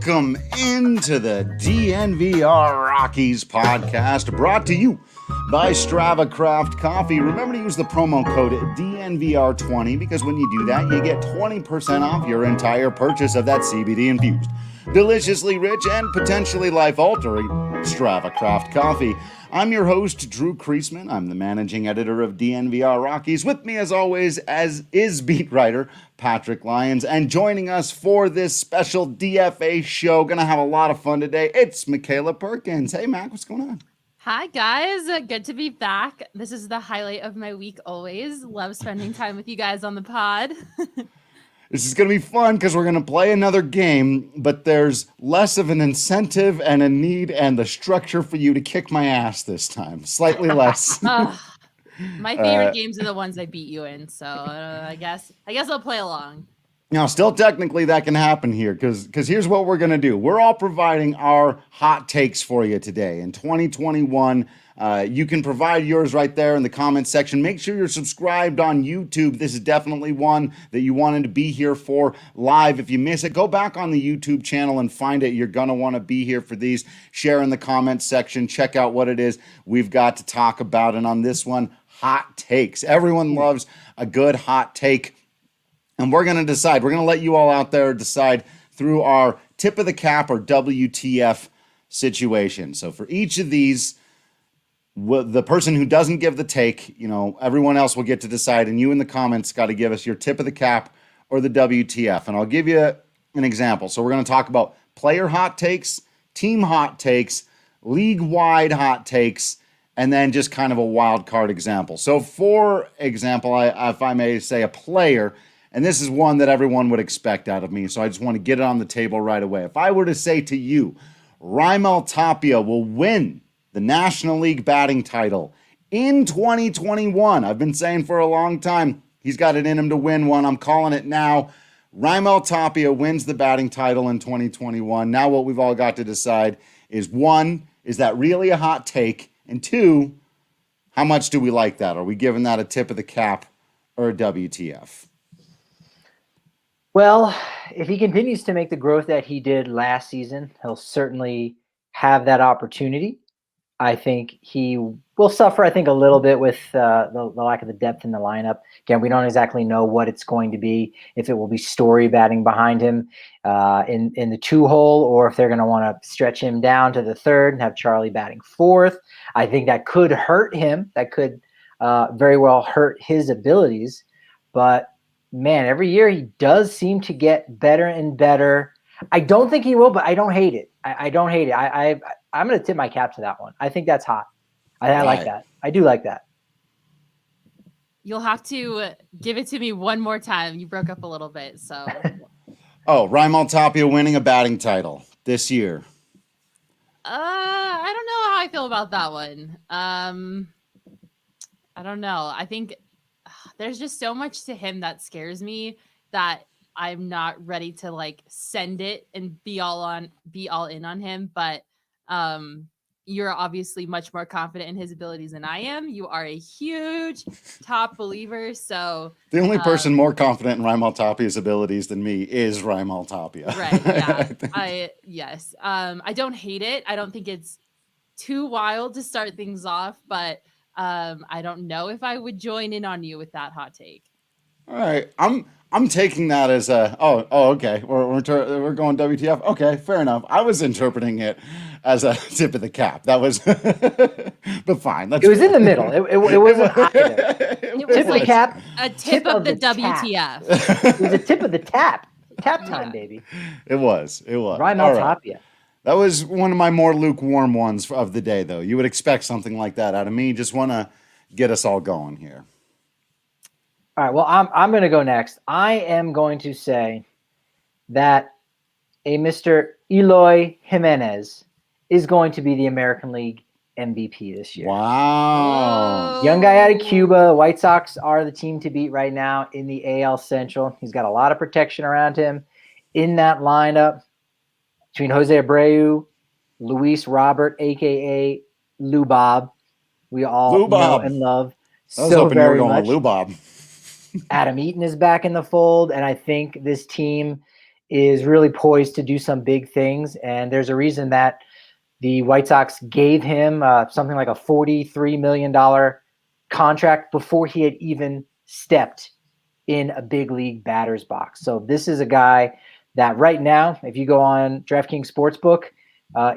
Welcome into the DNVR Rockies podcast, brought to you by Strava Craft Coffee. Remember to use the promo code DNVR20 because when you do that, you get 20% off your entire purchase of that CBD-infused, deliciously rich, and potentially life-altering Strava Craft Coffee. I'm your host, Drew Creasman. I'm the managing editor of DNVR Rockies. With me, as always, as is beat writer Patrick Lyons. And joining us for this special DFA show, gonna have a lot of fun today, it's Makayla Perkins. Hey, Mac, what's going on? Hi, guys. Good to be back. This is the highlight of my week always. Love spending time with you guys on the pod. This is going to be fun because we're going to play another game, but there's less of an incentive and a need and the structure for you to kick my ass this time. Slightly less. My favorite games are the ones I beat you in, so I guess I'll play along. Now, still technically that can happen here because here's what we're going to do. We're all providing our hot takes for you today. In 2021, you can provide yours right there in the comments section. Make sure you're subscribed on YouTube. This is definitely one that you wanted to be here for live. If you miss it, go back on the YouTube channel and find it. You're going to want to be here for these. Share in the comments section. Check out what it is we've got to talk about. And on this one, hot takes. Everyone loves a good hot take. And we're going to decide. We're going to let you all out there decide through our tip of the cap or WTF situation. So for each of these, the person who doesn't give the take, everyone else will get to decide. And you in the comments got to give us your tip of the cap or the WTF. And I'll give you an example. So we're going to talk about player hot takes, team hot takes, league-wide hot takes, and then just kind of a wild card example. So for example, if I may say a player, and this is one that everyone would expect out of me, so I just want to get it on the table right away. If I were to say to you, Raimel Tapia will win the National League batting title in 2021. I've been saying for a long time, he's got it in him to win one. I'm calling it now. Raimel Tapia wins the batting title in 2021. Now what we've all got to decide is, one, is that really a hot take? And two, how much do we like that? Are we giving that a tip of the cap or a WTF? Well, if he continues to make the growth that he did last season, he'll certainly have that opportunity. I think he will suffer, a little bit with the lack of the depth in the lineup. Again, we don't exactly know what it's going to be, if it will be Story batting behind him in the 2-hole, or if they're going to want to stretch him down to the 3rd and have Charlie batting 4th. I think that could hurt him. That could very well hurt his abilities. But man, every year he does seem to get better and better. I don't think he will, but I don't hate it. I don't hate it. I'm going to tip my cap to that one. I think that's hot. I like that. I do like that. You'll have to give it to me one more time. You broke up a little bit, so. Raimel Tapia winning a batting title this year. I don't know how I feel about that one. I don't know. I think there's just so much to him that scares me that I'm not ready to send it and be all in on him. But you're obviously much more confident in his abilities than I am. You are a huge top believer. So the only person more confident in Raimel Tapia's abilities than me is Raimel Tapia. Right. Yeah. Yes. I don't hate it. I don't think it's too wild to start things off, but I don't know if I would join in on you with that hot take. All right, I'm taking that as a okay, we're going WTF. Okay, fair enough. I was interpreting it as a tip of the cap. That was, but fine. That's It was fair. in the middle. It wasn't either. It Tip was of the like cap. a tip of the tap. WTF. It was a tip of the tap. Tap time, Yeah. baby. It was. Rhyme All on right. top of you. That was one of my more lukewarm ones of the day, though. You would expect something like that out of me. Just want to get us all going here. All right. Well, I'm going to go next. I am going to say that a Mr. Eloy Jimenez is going to be the American League MVP this year. Wow. Young guy out of Cuba. White Sox are the team to beat right now in the AL Central. He's got a lot of protection around him in that lineup between Jose Abreu, Luis Robert, a.k.a. Lou Bob. We all Lou know Bob. and love I was so hoping you were very going much. with Lou Bob. Adam Eaton is back in the fold, and I think this team is really poised to do some big things. And there's a reason that the White Sox gave him something like a $43 million contract before he had even stepped in a big league batter's box. So this is a guy that right now, if you go on DraftKings Sportsbook,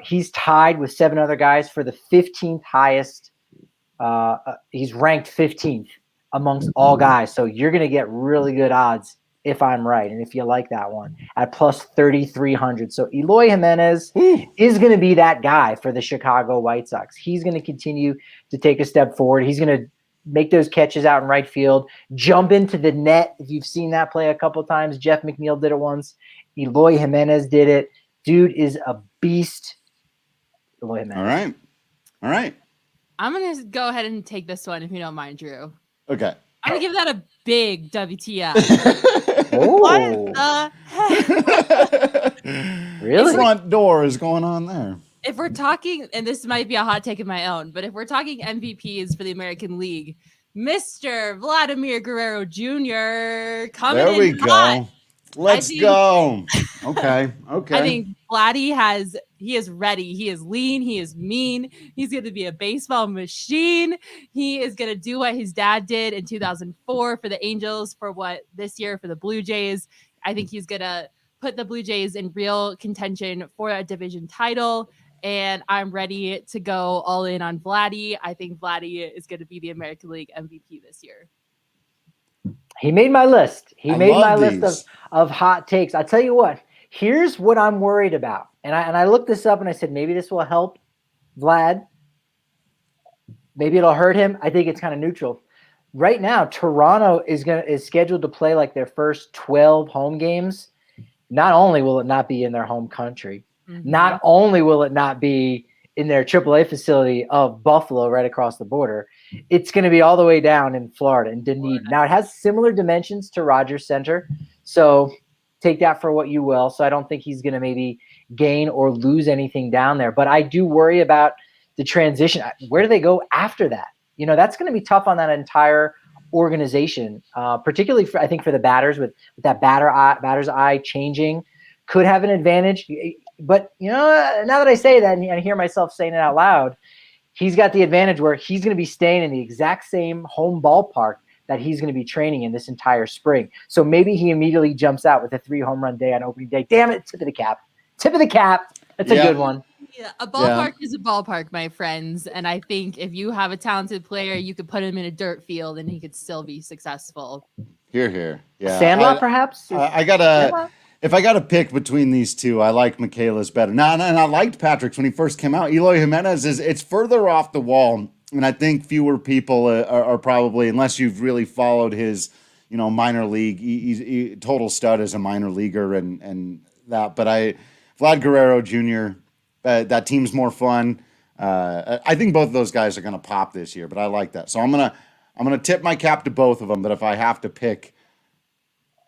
he's tied with 7 other guys for the 15th highest. He's ranked 15th amongst all guys. So you're going to get really good odds if I'm right. And if you like that one at plus 3,300. So Eloy Jimenez is going to be that guy for the Chicago White Sox. He's going to continue to take a step forward. He's going to make those catches out in right field, jump into the net. If you've seen that play a couple of times, Jeff McNeil did it once. Eloy Jimenez did it. Dude is a beast. Eloy Jimenez. All right. I'm going to go ahead and take this one if you don't mind, Drew. Okay. I'm going to give that a big WTF. Oh. What the heck? Really? Front door is going on there. If we're talking, and this might be a hot take of my own, but if we're talking MVPs for the American League, Mr. Vladimir Guerrero Jr. coming There we in hot. go. Let's go. Okay. I think Vladdy he is ready. He is lean. He is mean. He's going to be a baseball machine. He is going to do what his dad did in 2004 for the Angels, for what this year for the Blue Jays. I think he's going to put the Blue Jays in real contention for a division title. And I'm ready to go all in on Vladdy. I think Vladdy is going to be the American League MVP this year. He made my list. He made my list of hot takes. I tell you what, here's what I'm worried about. And I looked this up and I said, maybe this will help Vlad. Maybe it'll hurt him. I think it's kind of neutral. Right now, Toronto is scheduled to play like their first 12 home games. Not only will it not be in their home country, not only will it not be in their AAA facility of Buffalo right across the border, it's going to be all the way down in Florida, in Dunedin. Now, it has similar dimensions to Rogers Center, so take that for what you will. So I don't think he's going to maybe gain or lose anything down there. But I do worry about the transition. Where do they go after that? You know, that's going to be tough on that entire organization, particularly I think for the batters with that batter's eye changing could have an advantage. But, you know, now that I say that and I hear myself saying it out loud, he's got the advantage where he's going to be staying in the exact same home ballpark that he's going to be training in this entire spring. So maybe he immediately jumps out with a 3 home run day on opening day. Damn it, tip of the cap. Tip of the cap. That's a good one. Yeah, a ballpark is a ballpark, my friends. And I think if you have a talented player, you could put him in a dirt field and he could still be successful. Here. Yeah. Sandlot, perhaps? If I got to pick between these two, I like Makayla's better. And I liked Patrick's when he first came out. Eloy Jimenez it's further off the wall. And I think fewer people are probably, unless you've really followed his, minor league, he's total stud as a minor leaguer and that. But Vlad Guerrero Jr., that team's more fun. I think both of those guys are going to pop this year, but I like that. So I'm gonna tip my cap to both of them. But if I have to pick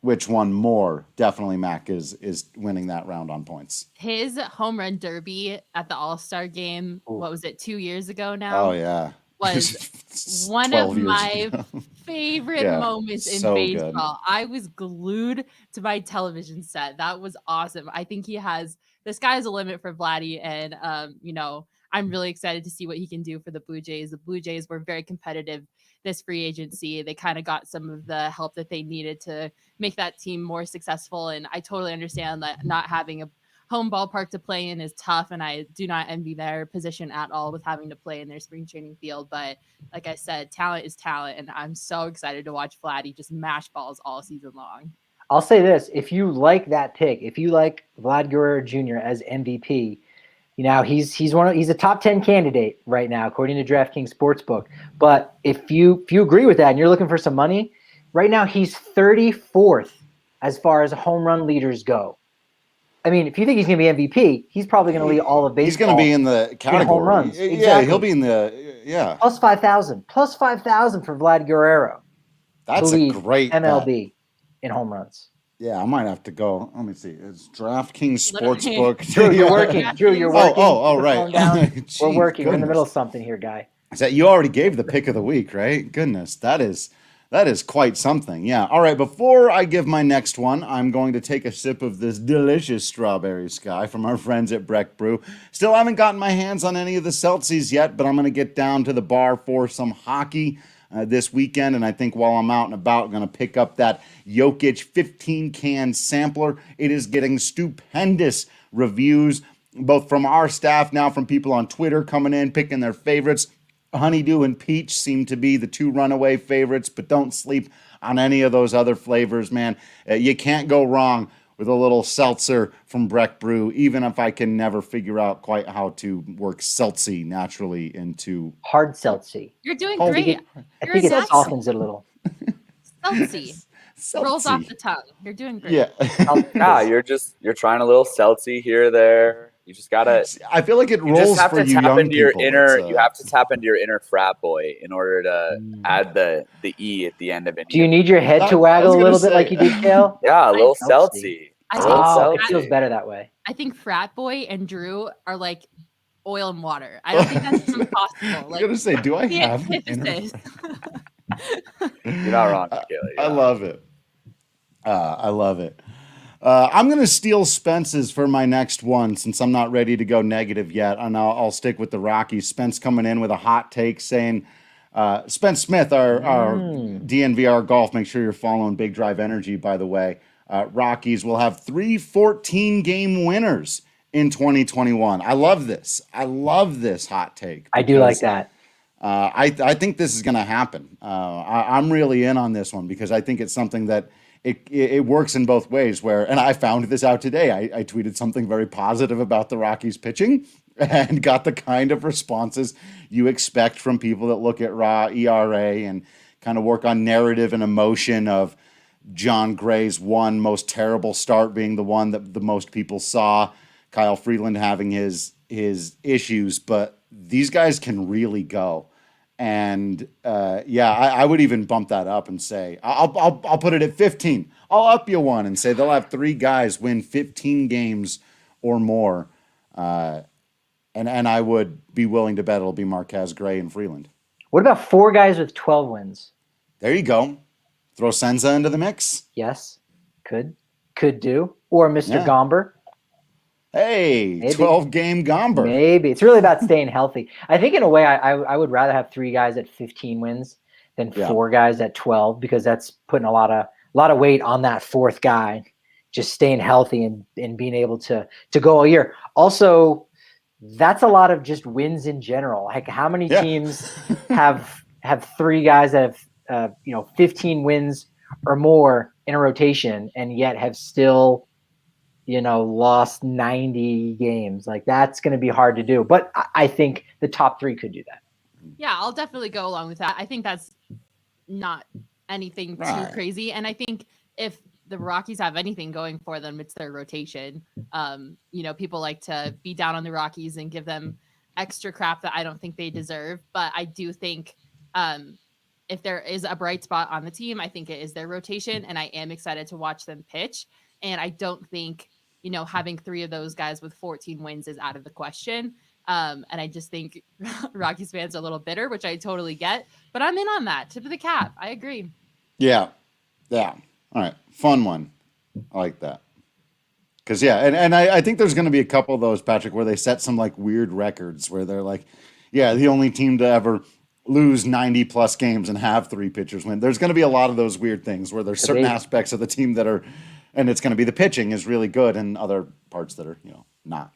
which one more, definitely Mac is winning that round on points. His home run derby at the All-Star game, what was it, 2 years ago now? Oh, yeah. Was one of my favorite moments in baseball. Good. I was glued to my television set. That was awesome. I think the sky's the limit for Vladdy. And, I'm really excited to see what he can do for the Blue Jays. The Blue Jays were very competitive this free agency. They kind of got some of the help that they needed to make that team more successful. And I totally understand that not having a home ballpark to play in is tough, and I do not envy their position at all with having to play in their spring training field. But like I said, talent is talent, and I'm so excited to watch Vladdy just mash balls all season long. I'll say this: if you like that pick, if you like Vlad Guerrero Jr. as MVP, he's a top 10 candidate right now according to DraftKings Sportsbook. But if you agree with that and you're looking for some money, right now he's 34th as far as home run leaders go. I mean, if you think he's going to be MVP, he's probably going to lead all of baseball. He's going to be in the category. Home runs. Yeah, exactly. he'll be in the Plus 5,000 for Vlad Guerrero. That's a great MLB bet. in home runs. Yeah, I might have to go. Let me see. It's DraftKings Sportsbook. Drew, you're working. Drew, you're working. Oh, right. Jeez, we're working. Goodness. We're in the middle of something here, guy. Is that you already gave the pick of the week, right? Goodness, that is quite something. Yeah. All right. Before I give my next one, I'm going to take a sip of this delicious strawberry sky from our friends at Breck Brew. Still haven't gotten my hands on any of the Celsius yet, but I'm going to get down to the bar for some hockey this weekend. And I think while I'm out and about, I'm going to pick up that Jokic 15-can sampler. It is getting stupendous reviews, both from our staff, now from people on Twitter coming in, picking their favorites. Honeydew and peach seem to be the two runaway favorites, but don't sleep on any of those other flavors, man. You can't go wrong with a little seltzer from Breck Brew, even if I can never figure out quite how to work seltzy naturally into hard seltzy. You're doing great. I think it softens it a little. Seltzy. Rolls off the tongue. You're doing great. Yeah. You're trying a little seltzy here or there. You just gotta. I feel like it rolls for you young people. You have to tap into your inner frat boy in order to add the E at the end of it. Do you need your head to waggle a little bit like you did, Kale? Yeah, a little seltzy. It feels better that way. I think Frat Boy and Drew are like oil and water. I don't think that's impossible. Like, I was gonna say, do I have an antithesis? You're not wrong, Kale. I love it. I love it. I'm going to steal Spence's for my next one since I'm not ready to go negative yet, and I'll stick with the Rockies. Spence coming in with a hot take saying, Spence Smith, our DNVR Golf, make sure you're following Big Drive Energy, by the way. Rockies will have 3 14-game winners in 2021. I love this. I love this hot take. I do like that. I think this is going to happen. I'm really in on this one because I think it's something that it works in both ways and I found this out today. I tweeted something very positive about the Rockies pitching and got the kind of responses you expect from people that look at raw ERA and kind of work on narrative and emotion of John Gray's one most terrible start being the one that the most people saw, Kyle Freeland having his issues, but these guys can really go. And I would even bump that up and say I'll put it at 15. I'll up you one and say they'll have 3 guys win 15 games or more, and I would be willing to bet it'll be Marquez, Gray, and Freeland. What about 4 guys with 12 wins? There you go. Throw Senza into the mix. Yes, could do, or Mr. Gomber. Hey, 12-game Gomber. Maybe. It's really about staying healthy. I think in a way I would rather have 3 guys at 15 wins than 4 guys at 12 because that's putting a lot of weight on that 4th guy, just staying healthy and being able to go all year. Also, that's a lot of just wins in general. Like how many teams have 3 guys that have 15 wins or more in a rotation and yet have still lost 90 games. Like that's going to be hard to do. But I think the top 3 could do that. Yeah, I'll definitely go along with that. I think that's not anything too crazy. And I think if the Rockies have anything going for them, it's their rotation. People like to be down on the Rockies and give them extra crap that I don't think they deserve. But I do think if there is a bright spot on the team, I think it is their rotation. And I am excited to watch them pitch. And I don't think having 3 of those guys with 14 wins is out of the question. And I just think Rockies fans are a little bitter, which I totally get. But I'm in on that. Tip of the cap. I agree. Yeah. All right. Fun one. I like that. Because and I think there's going to be a couple of those, Patrick, where they set some like weird records where they're like, yeah, the only team to ever lose 90 plus games and have 3 pitchers win. There's going to be a lot of those weird things where there's certain aspects of the team that are, and it's going to be the pitching is really good and other parts that are, not.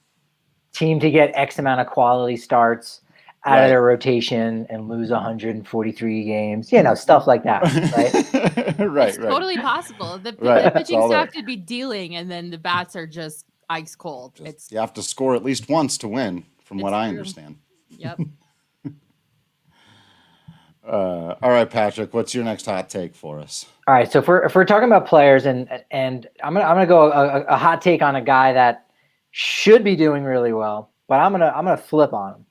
Team to get X amount of quality starts out of their rotation and lose 143 games, stuff like that, right? Right. Totally possible. The pitching staff could be dealing, and then the bats are just ice cold. You have to score at least once to win, from what I understand. Yep. All right, Patrick, what's your next hot take for us? All right, so if we're talking about players, and I'm gonna go a hot take on a guy that should be doing really well, but I'm gonna flip on him.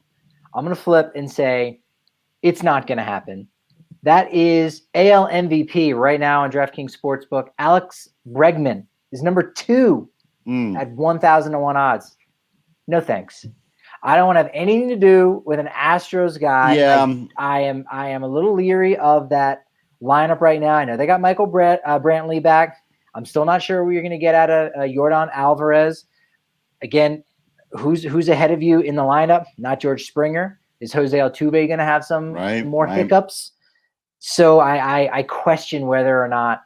I'm going to flip and say it's not going to happen. That is AL MVP right now on DraftKings Sportsbook. Alex Bregman is number 2 at 1,000-1 odds. No thanks. I don't want to have anything to do with an Astros guy. Yeah. I am a little leery of that lineup right now. I know they got Michael Brantley back. I'm still not sure what you're going to get out of Yordan Alvarez. Again, who's ahead of you in the lineup? Not George Springer. Is Jose Altuve going to have some more hiccups? So I question whether or not,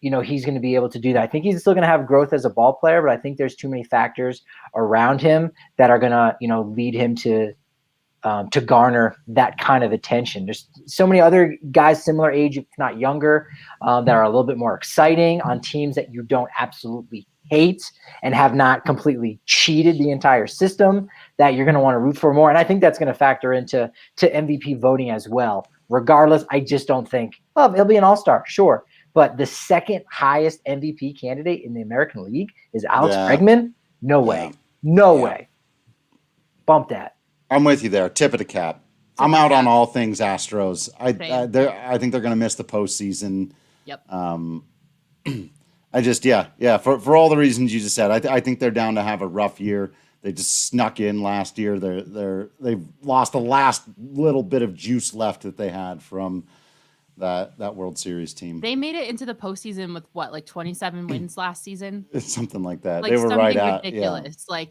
he's going to be able to do that. I think he's still going to have growth as a ball player, but I think there's too many factors around him that are going to, lead him to garner that kind of attention. There's so many other guys similar age, if not younger, that are a little bit more exciting on teams that you don't absolutely hate and have not completely cheated the entire system that you're going to want to root for more. And I think that's going to factor into MVP voting as well. Regardless, I just don't think, he'll be an all-star, sure. But the second highest MVP candidate in the American League is Alex Bregman? No way. No way. Bump that. I'm with you there. Tip of the cap. I'm out on all things Astros. I think they're going to miss the postseason. Yep. I just, for all the reasons you just said, I think they're down to have a rough year. They just snuck in last year. They've lost the last little bit of juice left that they had from that World Series team. They made it into the postseason with 27 wins last season? It's something like that. Like they were right at ridiculous. I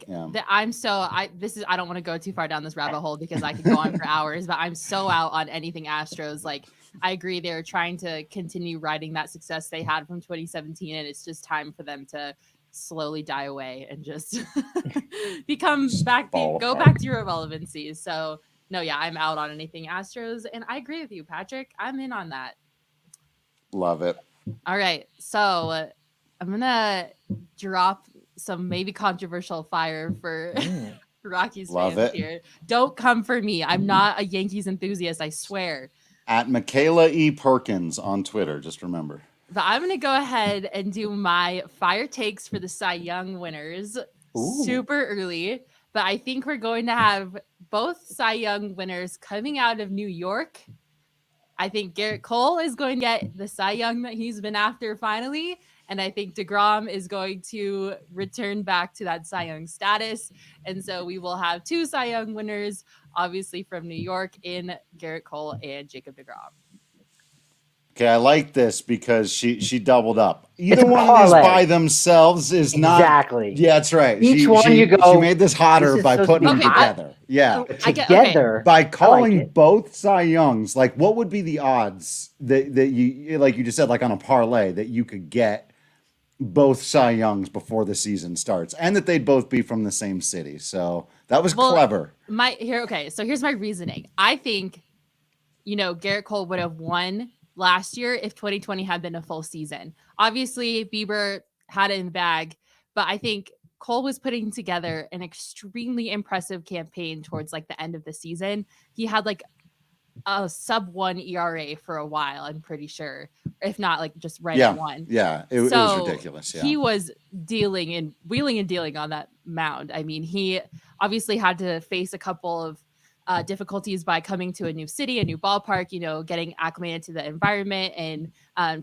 don't want to go too far down this rabbit hole because I could go on for hours, but I'm so out on anything Astros. Like, I agree they're trying to continue riding that success they had from 2017, and it's just time for them to slowly die away and just go back to your irrelevancy. So no, I'm out on anything Astros, and I agree with you, Patrick. I'm in on that. Love it. All right, so I'm gonna drop some maybe controversial fire for Rockies fans here. Don't come for me. I'm not a Yankees enthusiast, I swear. At Makayla E. Perkins on Twitter, just remember. But I'm going to go ahead and do my fire takes for the Cy Young winners super early. But I think we're going to have both Cy Young winners coming out of New York. I think Garrett Cole is going to get the Cy Young that he's been after finally. And I think DeGrom is going to return back to that Cy Young status. And so we will have 2 Cy Young winners, obviously from New York, in Garrett Cole and Jacob DeGrom. Okay, I like this because she doubled up. Either one of these by themselves is not exactly. Yeah, that's right. Each one you go. She made this hotter by putting them together. Yeah, together by calling both Cy Youngs. Like, what would be the odds that you, like you just said, like on a parlay, that you could get both Cy Youngs before the season starts, and that they'd both be from the same city? So that was clever. So here's my reasoning. I think, Garrett Cole would have won last year if 2020 had been a full season. Obviously, Bieber had it in the bag, but I think Cole was putting together an extremely impressive campaign towards like the end of the season. He had like a sub-1 ERA for a while, I'm pretty sure, if not like just right at 1. Yeah, it was ridiculous. Yeah. He was wheeling and dealing on that mound. I mean, he obviously had to face a couple of difficulties by coming to a new city, a new ballpark, getting acclimated to the environment and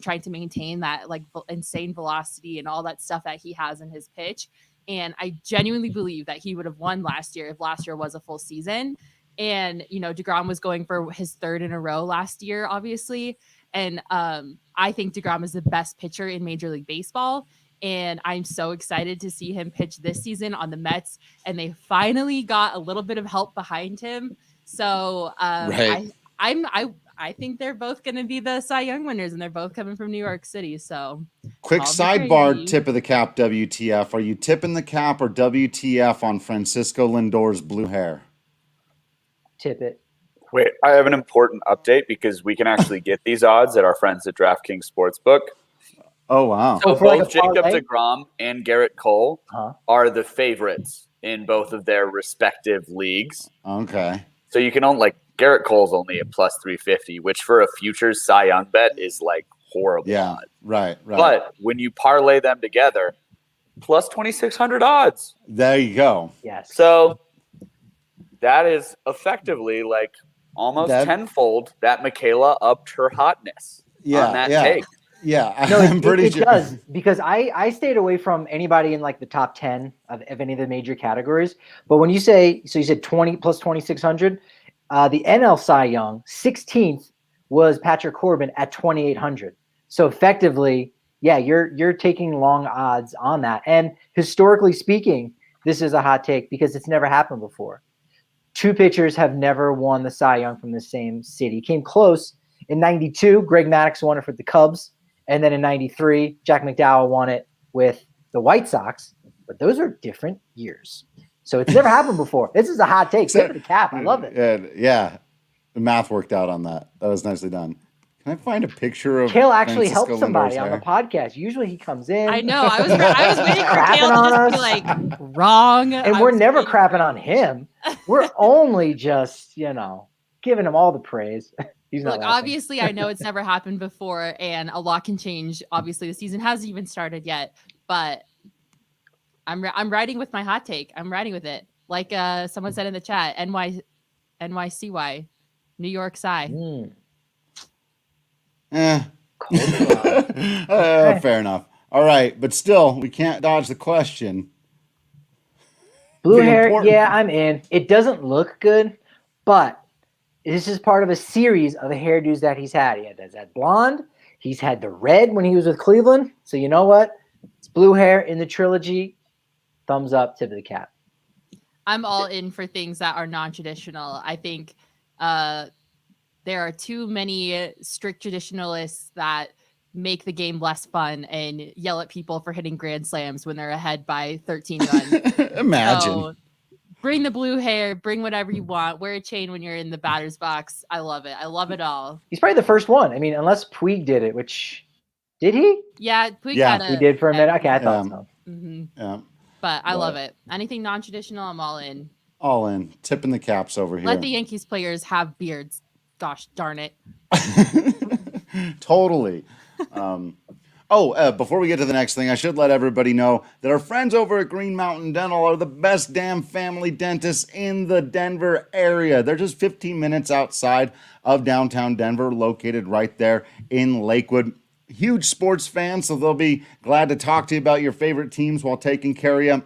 trying to maintain that like insane velocity and all that stuff that he has in his pitch. And I genuinely believe that he would have won last year if last year was a full season. And, DeGrom was going for his 3rd in a row last year, obviously. And I think DeGrom is the best pitcher in Major League Baseball. And I'm so excited to see him pitch this season on the Mets. And they finally got a little bit of help behind him. So Right. I think they're both going to be the Cy Young winners, and they're both coming from New York City. So Quick call me sidebar crazy. tip of the cap WTF. Are you tipping the cap or WTF on Francisco Lindor's blue hair? Tip it. Wait, I have an important update because we can actually get these odds at our friends at DraftKings Sportsbook. Oh, wow. So for like both a Jacob parlay? deGrom and Garrett Cole Huh? are the favorites in both of their respective leagues. Okay. So you can own, like, Garrett Cole's only at plus 350, which for a futures Cy Young bet is like horrible Yeah. odds. Right. But when you parlay them together, plus 2,600 odds. There you go. Yes. So that is effectively like almost That- tenfold that Makayla upped her hotness on that take. Yeah. No, I'm pretty it sure. does, because I stayed away from anybody in like the top 10 of any of the major categories. But when you say, so you said 20 plus 2,600, the NL Cy Young 16th was Patrick Corbin at 2,800. So effectively, yeah, you're taking long odds on that. And historically speaking, this is a hot take because it's never happened before. Two pitchers have never won the Cy Young from the same city. Came close in 92. Greg Maddux won it for the Cubs. And then in 93, Jack McDowell won it with the White Sox. But those are different years. So it's never happened before. This is a hot take. Tip of the cap. I love it. Yeah. The math worked out on that. That was nicely done. Can I find a picture of Kale actually Francisco helped somebody Lindor's on the hair? podcast. Usually he comes in. I know. I was waiting for Crapping Kale on to just be us. like wrong. And we're never crapping on him. We're only just, giving him all the praise. He's not Look, laughing. obviously, I know it's never happened before, and a lot can change. Obviously, the season hasn't even started yet, but I'm riding with my hot take. I'm riding with it. Like someone said in the chat, NYCY, New York Cy. Cold blood. Fair enough. All right, but still, we can't dodge the question. Blue The hair, important- yeah, I'm in. It doesn't look good, but this is part of a series of hairdos that he's had. He had that blonde. He's had the red when he was with Cleveland. So you know what? It's blue hair in the trilogy. Thumbs up, tip of the cap. I'm all in for things that are non-traditional. I think there are too many strict traditionalists that make the game less fun and yell at people for hitting grand slams when they're ahead by 13 runs. Imagine. So, bring the blue hair, bring whatever you want, wear a chain when you're in the batter's box. I love it. I love it all. He's probably the first one. I mean, unless Puig did it, which did he? Yeah, Puig Yeah. had a, He did for a minute. Okay, I thought Yeah. so. Mhm. Yeah, But I But- love it. Anything non-traditional, I'm all in. all in. Tipping the caps over here. Let the Yankees players have beards. Gosh darn it. Totally. Before we get to the next thing, I should let everybody know that our friends over at Green Mountain Dental are the best damn family dentists in the Denver area. They're just 15 minutes outside of downtown Denver, located right there in Lakewood. Huge sports fans, so they'll be glad to talk to you about your favorite teams while taking care of you.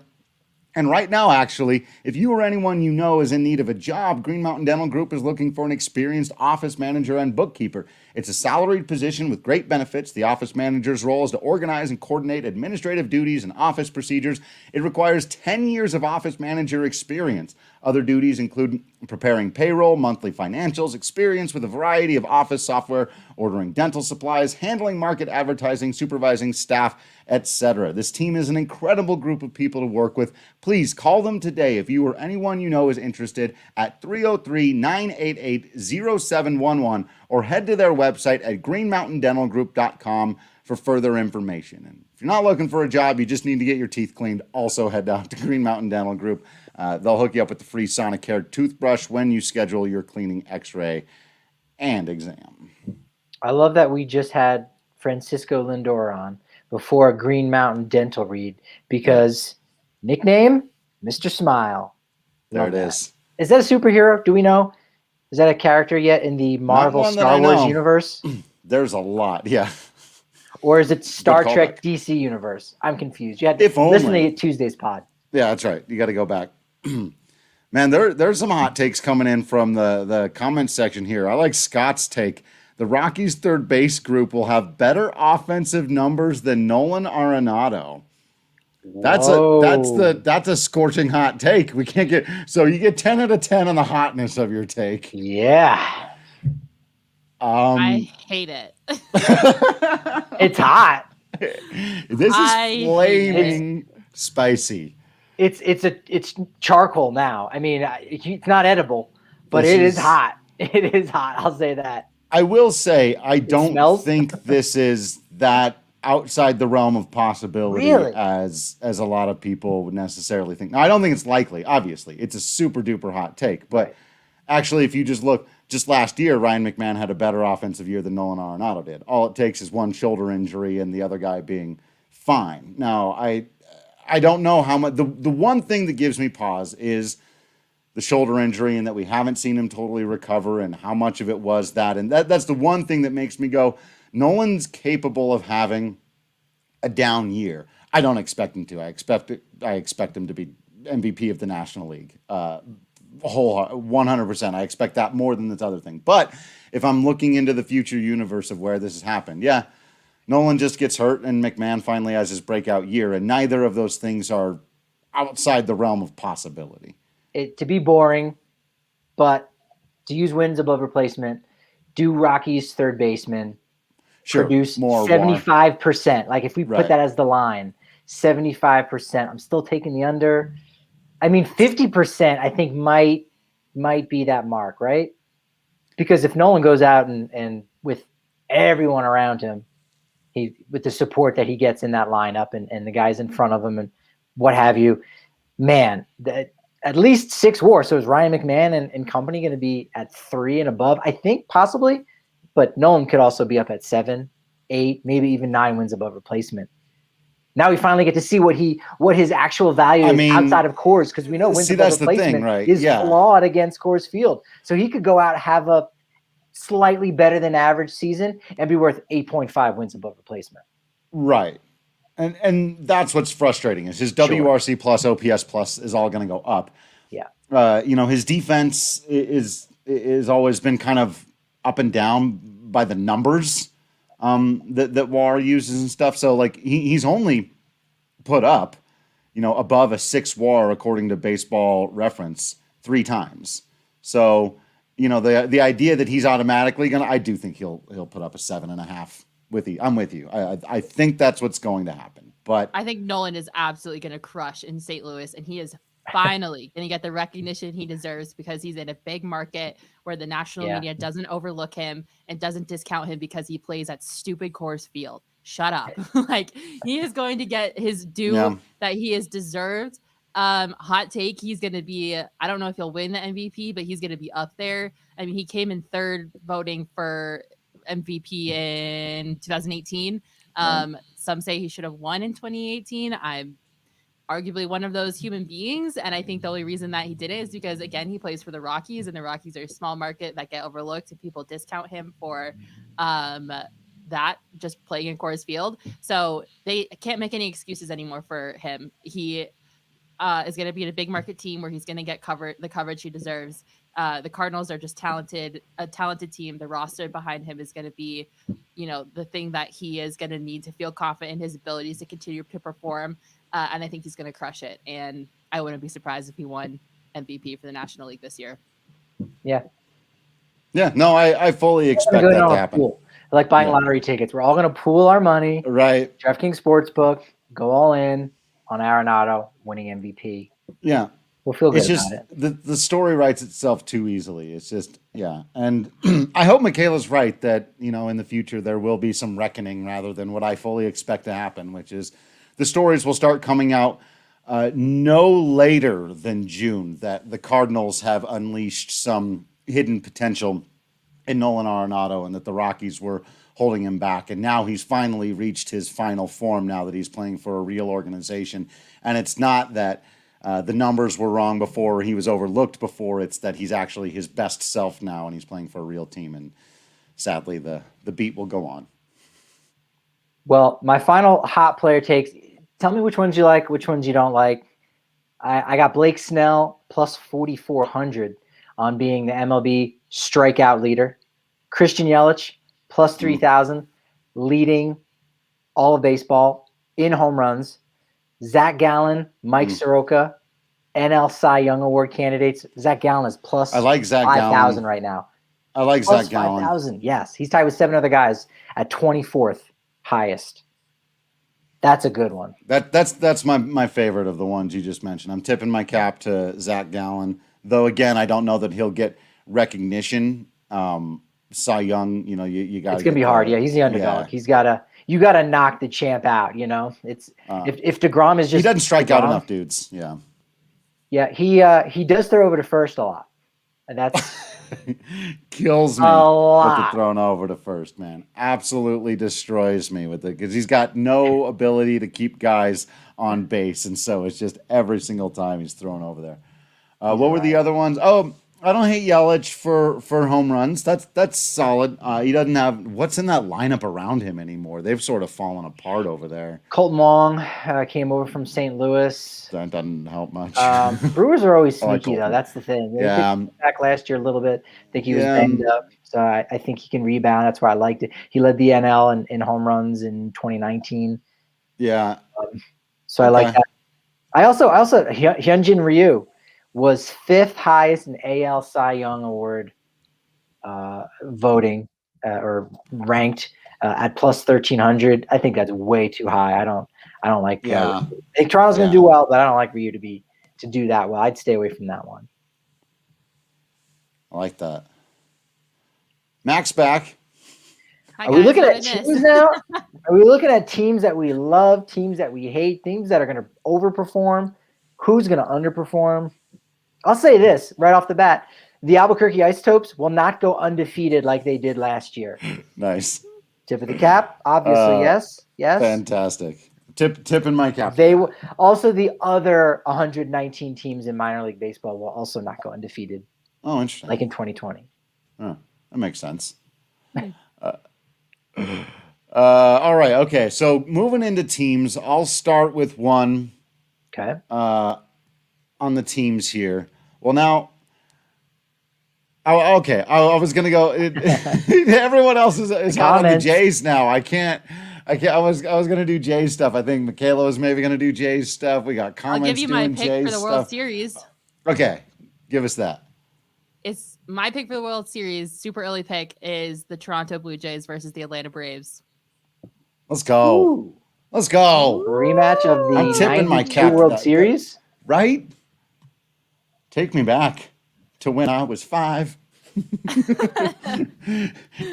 And right now, actually, if you or anyone you know is in need of a job, Green Mountain Dental Group is looking for an experienced office manager and bookkeeper. It's a salaried position with great benefits. The office manager's role is to organize and coordinate administrative duties and office procedures. It requires 10 years of office manager experience. Other duties include preparing payroll, monthly financials, experience with a variety of office software, ordering dental supplies, handling market advertising, supervising staff, etc. This team is an incredible group of people to work with. Please call them today if you or anyone you know is interested at 303-988-0711 or head to their website at greenmountaindentalgroup.com for further information. And if you're not looking for a job, you just need to get your teeth cleaned, also head out to Green Mountain Dental Group. They'll hook you up with the free Sonicare toothbrush when you schedule your cleaning, x-ray, and exam. I love that we just had Francisco Lindor on before a Green Mountain Dental read because nickname, Mr. Smile. There Love it that. is. Is that a superhero? Do we know? Is that a character yet in the Marvel one that Star I Wars know. universe? There's a lot, yeah. Or is it Star Good Trek callback. DC universe? I'm confused. You had to If listen only. to Tuesday's pod. Yeah, that's right. You got to go back. Man, there's some hot takes coming in from the comment section here. I like Scott's take. The Rockies' third base group will have better offensive numbers than Nolan Arenado. That's a scorching hot take. We can't get so you get 10 out of 10 on the hotness of your take. Yeah. I hate it. It's hot. This is flaming spicy. It's charcoal now. I mean, it's not edible, but it is hot. It is hot. I'll say that. I will say I don't smells? think this is that outside the realm of possibility Really? as a lot of people would necessarily think. Now, I don't think it's likely. Obviously, it's a super duper hot take, but actually, if you just look, just last year, Ryan McMahon had a better offensive year than Nolan Arenado did. All it takes is one shoulder injury and the other guy being fine. Now, I don't know how much. The one thing that gives me pause is the shoulder injury and that we haven't seen him totally recover and how much of it was that. And that's the one thing that makes me go, Nolan's capable of having a down year. I don't expect him to. I expect him to be MVP of the National League. Whole 100%. I expect that more than this other thing. But if I'm looking into the future universe of where this has happened, yeah, Nolan just gets hurt and McMahon finally has his breakout year. And neither of those things are outside the realm of possibility. To be boring, but to use wins above replacement, do Rockies third baseman produce more 75%? Like if we put that as the line, 75%. I'm still taking the under. I mean, 50%, I think might be that mark, right? Because if Nolan goes out and with everyone around him, with the support that he gets in that lineup and the guys in front of him and what have you, man, at least 6 WAR. So is Ryan McMahon and company going to be at 3 and above? I think possibly, but Nolan could also be up at 7, 8, maybe even 9 wins above replacement. Now we finally get to see what his actual value is outside of Coors, because we know wins above replacement is flawed against Coors Field. So he could go out and have a slightly better than average season and be worth 8.5 wins above replacement. Right. And that's what's frustrating is his WRC plus OPS plus is all going to go up. Yeah. His defense is always been kind of up and down by the numbers that WAR uses and stuff. So like he's only put up, above a 6 WAR according to Baseball Reference 3 times. So, the idea that he's automatically I do think he'll put up a 7.5 with you. I'm with you. I think that's what's going to happen. But I think Nolan is absolutely going to crush in St. Louis, and he is finally going to get the recognition he deserves because he's in a big market where the national media doesn't overlook him and doesn't discount him because he plays at stupid Coors Field. Shut up. Like he is going to get his due that he has deserved. Hot take, he's going to be, I don't know if he'll win the MVP, but he's going to be up there. I mean, he came in 3rd voting for MVP in 2018. Some say he should have won in 2018. I'm arguably one of those human beings. And I think the only reason that he did it is because, again, he plays for the Rockies, and the Rockies are a small market that get overlooked, and people discount him for that just playing in Coors Field. So they can't make any excuses anymore for him. He is going to be in a big market team where he's going to get the coverage he deserves. The Cardinals are just a talented team. The roster behind him is going to be, the thing that he is going to need to feel confident in his abilities to continue to perform. And I think he's going to crush it. And I wouldn't be surprised if he won MVP for the National League this year. Yeah. Yeah. No, I fully expect that to happen. Pool. Like buying lottery tickets. We're all going to pool our money. Right. DraftKings Sportsbook, go all in on Arenado winning MVP. Yeah. We'll feel good it's just, about it. The story writes itself too easily. It's just, And I hope Makayla's right that, in the future there will be some reckoning rather than what I fully expect to happen, which is the stories will start coming out no later than June that the Cardinals have unleashed some hidden potential in Nolan Arenado and that the Rockies were holding him back. And now he's finally reached his final form now that he's playing for a real organization. And it's not that the numbers were wrong before or he was overlooked before. It's that he's actually his best self now and he's playing for a real team. And sadly, the beat will go on. Well, my final hot player takes, tell me which ones you like, which ones you don't like. I got Blake Snell plus 4,400 on being the MLB strikeout leader. Christian Yelich plus 3,000, leading all of baseball in home runs. Zach Gallen, Mike Soroka, NL Cy Young Award candidates. Zach Gallen is plus I like Zach 5,000 Gallen. right now. I like Plus Zach Gallen. 5,000. Yes, he's tied with 7 other guys at 24th highest. That's a good one. That's my favorite of the ones you just mentioned. I'm tipping my cap to Zach Gallen, though. Again, I don't know that he'll get recognition. Cy Young, you got. It's gonna be hard. Yeah, he's the underdog. You gotta knock the champ out. It's if DeGrom is just he doesn't strike DeGrom, out enough dudes. Yeah. Yeah, he does throw over to first a lot, and that's kills me a with the lot. thrown over to first, man. Absolutely destroys me with it because he's got no ability to keep guys on base, and so it's just every single time he's thrown over there. What were the other ones? Oh, I don't hate Yelich for home runs. That's solid. He doesn't have what's in that lineup around him anymore. They've sort of fallen apart over there. Colton Wong came over from St. Louis. That doesn't help much. Brewers are always I like sneaky though. Colton. That's the thing. They Yeah. picked him back last year a little bit. I think he was banged up, so I think he can rebound. That's why I liked it. He led the NL in home runs in 2019. Yeah. So I like that. I also Hyunjin Ryu was 5th highest in AL Cy Young Award voting or ranked at plus 1,300. I think that's way too high. I don't like. Yeah. I think Toronto's going to do well, but I don't like Ryu to do that well. I'd stay away from that one. I like that. Max back. Are we looking at teams now? Are we looking at teams that we love, teams that we hate, teams that are going to overperform? Who's going to underperform? I'll say this right off the bat. The Albuquerque Isotopes will not go undefeated like they did last year. Nice. Tip of the cap, obviously, yes. Fantastic. Tipping my cap. They will also the other 119 teams in minor league baseball will also not go undefeated. Oh, interesting. Like in 2020. Oh, that makes sense. All right. Okay. So moving into teams, I'll start with one. Okay. On the teams here. Well, now. Okay. I was gonna go. Everyone else is hot on the Jays now. I can't. I was gonna do Jays stuff. I think Makayla was maybe gonna do Jays stuff. We got comments. I'll give you my doing pick Jays for the World stuff. Series. Okay, give us that. It's my pick for the World Series. Super early pick is the Toronto Blue Jays versus the Atlanta Braves. Let's go. Ooh. Let's go. Rematch of the I'm tipping my 92 cap to World that. Series. Right? Take me back to when I was 5.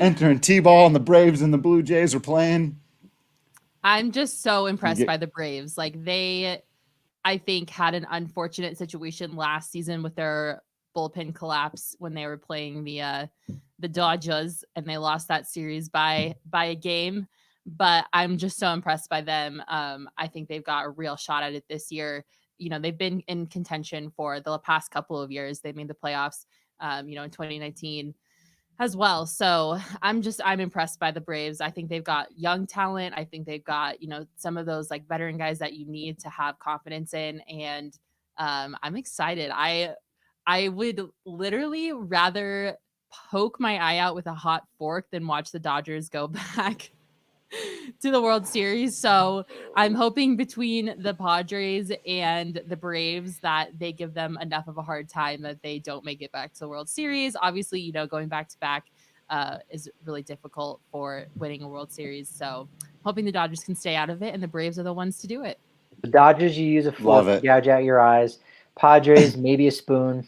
Entering T-ball and the Braves and the Blue Jays were playing. I'm just so impressed by the Braves. Like they, I think, had an unfortunate situation last season with their bullpen collapse when they were playing the Dodgers and they lost that series by a game. But I'm just so impressed by them. I think they've got a real shot at it this year. They've been in contention for the past couple of years. They made the playoffs, in 2019 as well. So I'm impressed by the Braves. I think they've got young talent. I think they've got, some of those like veteran guys that you need to have confidence in. And I'm excited. I would literally rather poke my eye out with a hot fork than watch the Dodgers go back to the World Series. So I'm hoping between the Padres and the Braves that they give them enough of a hard time that they don't make it back to the World Series. Obviously, going back to back is really difficult for winning a World Series. So hoping the Dodgers can stay out of it and the Braves are the ones to do it. The Dodgers, you use a fork to gouge out your eyes. Padres, maybe a spoon.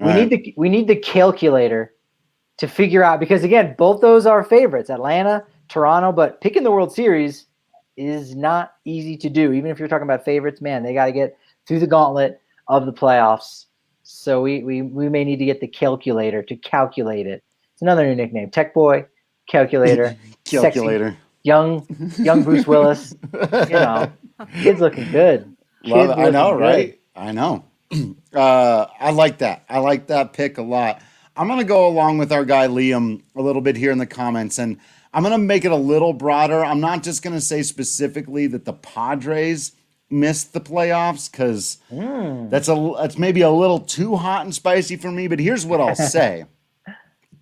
We need the calculator to figure out, because again, both those are favorites, Atlanta, Toronto, but picking the World Series is not easy to do. Even if you're talking about favorites, man, they got to get through the gauntlet of the playoffs. So we may need to get the calculator to calculate it. It's another new nickname. Tech Boy, Calculator. Calculator. Sexy, young Bruce Willis. Kid's looking good. Love it. I know, right? I know. I like that. I like that pick a lot. I'm going to go along with our guy Liam a little bit here in the comments, and I'm going to make it a little broader. I'm not just going to say specifically that the Padres missed the playoffs, because that's maybe a little too hot and spicy for me. But here's what I'll say.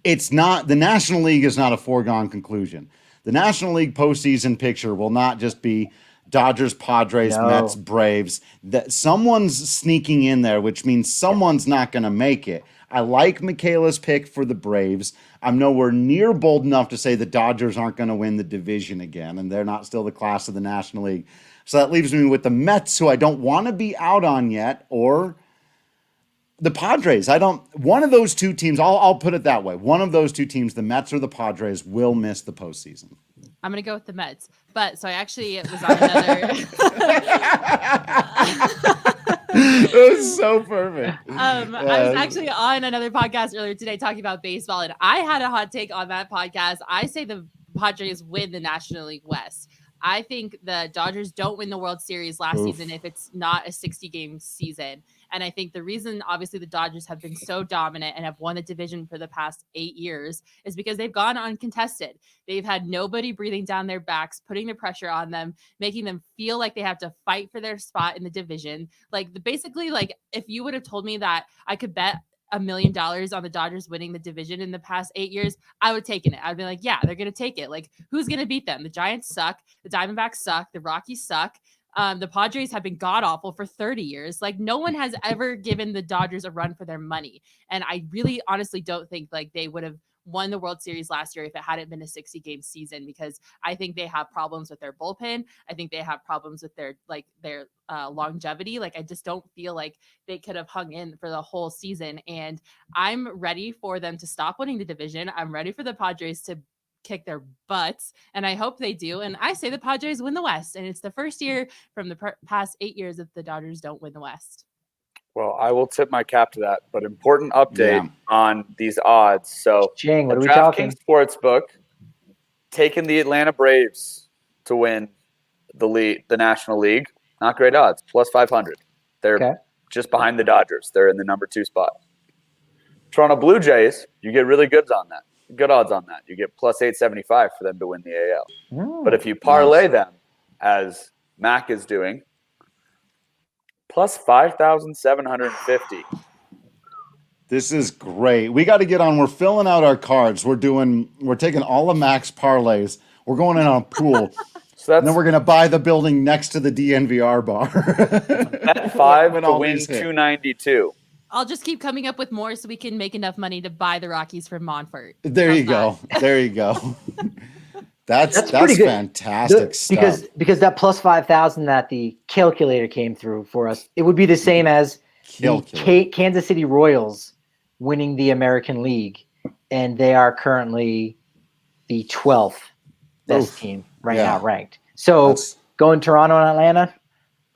It's not, the National League is not a foregone conclusion. The National League postseason picture will not just be Dodgers, Padres, No. Mets, Braves. That someone's sneaking in there, which means someone's not going to make it. I like Makayla's pick for the Braves. I'm nowhere near bold enough to say the Dodgers aren't going to win the division again, and they're not still the class of the National League. So that leaves me with the Mets, who I don't want to be out on yet, or the Padres. One of those two teams, I'll put it that way. One of those two teams, the Mets or the Padres, will miss the postseason. I'm going to go with the Mets. But so I actually was on another. That was so perfect. I was actually on another podcast earlier today talking about baseball, and I had a hot take on that podcast. I say the Padres win the National League West. I think the Dodgers don't win the World Series last season if it's not a 60-game season. And I think the reason, obviously, the Dodgers have been so dominant and have won the division for the past 8 years is because they've gone uncontested. They've had nobody breathing down their backs, putting the pressure on them, making them feel like they have to fight for their spot in the division. Basically, if you would have told me that I could bet $1 million on the Dodgers winning the division in the past 8 years, I would take it. I'd be like, yeah, they're going to take it. Who's going to beat them? The Giants suck. The Diamondbacks suck. The Rockies suck. The Padres have been god awful for 30 years. No one has ever given the Dodgers a run for their money. And I really honestly don't think they would have won the World Series last year if it hadn't been a 60-game season, because I think they have problems with their bullpen. I think they have problems with their longevity. I just don't feel like they could have hung in for the whole season. And I'm ready for them to stop winning the division. I'm ready for the Padres to kick their butts, and I hope they do. And I say the Padres win the West, and it's the first year from the past 8 years that the Dodgers don't win the West. Well, I will tip my cap to that, but important update on these odds. So, Ching, what are we talking? DraftKings Sportsbook taking the Atlanta Braves to win the National League. Not great odds, plus 500. They're just behind the Dodgers. They're in the number 2 spot. Toronto Blue Jays, you get really good odds on that. You get plus 875 for them to win the AL. But if you parlay them, as Mac is doing, plus 5,750. This is great. We got to get on. We're filling out our cards. We're taking all of Mac's parlays. We're going in on a pool. And then we're going to buy the building next to the DNVR bar. Bet 5 to win 292. I'll just keep coming up with more so we can make enough money to buy the Rockies from Monfort. There you go. That's pretty good. Fantastic stuff. Because that plus 5,000 that the calculator came through for us, it would be the same as the Kansas City Royals winning the American League, and they are currently the 12th best team now ranked. So going Toronto and Atlanta,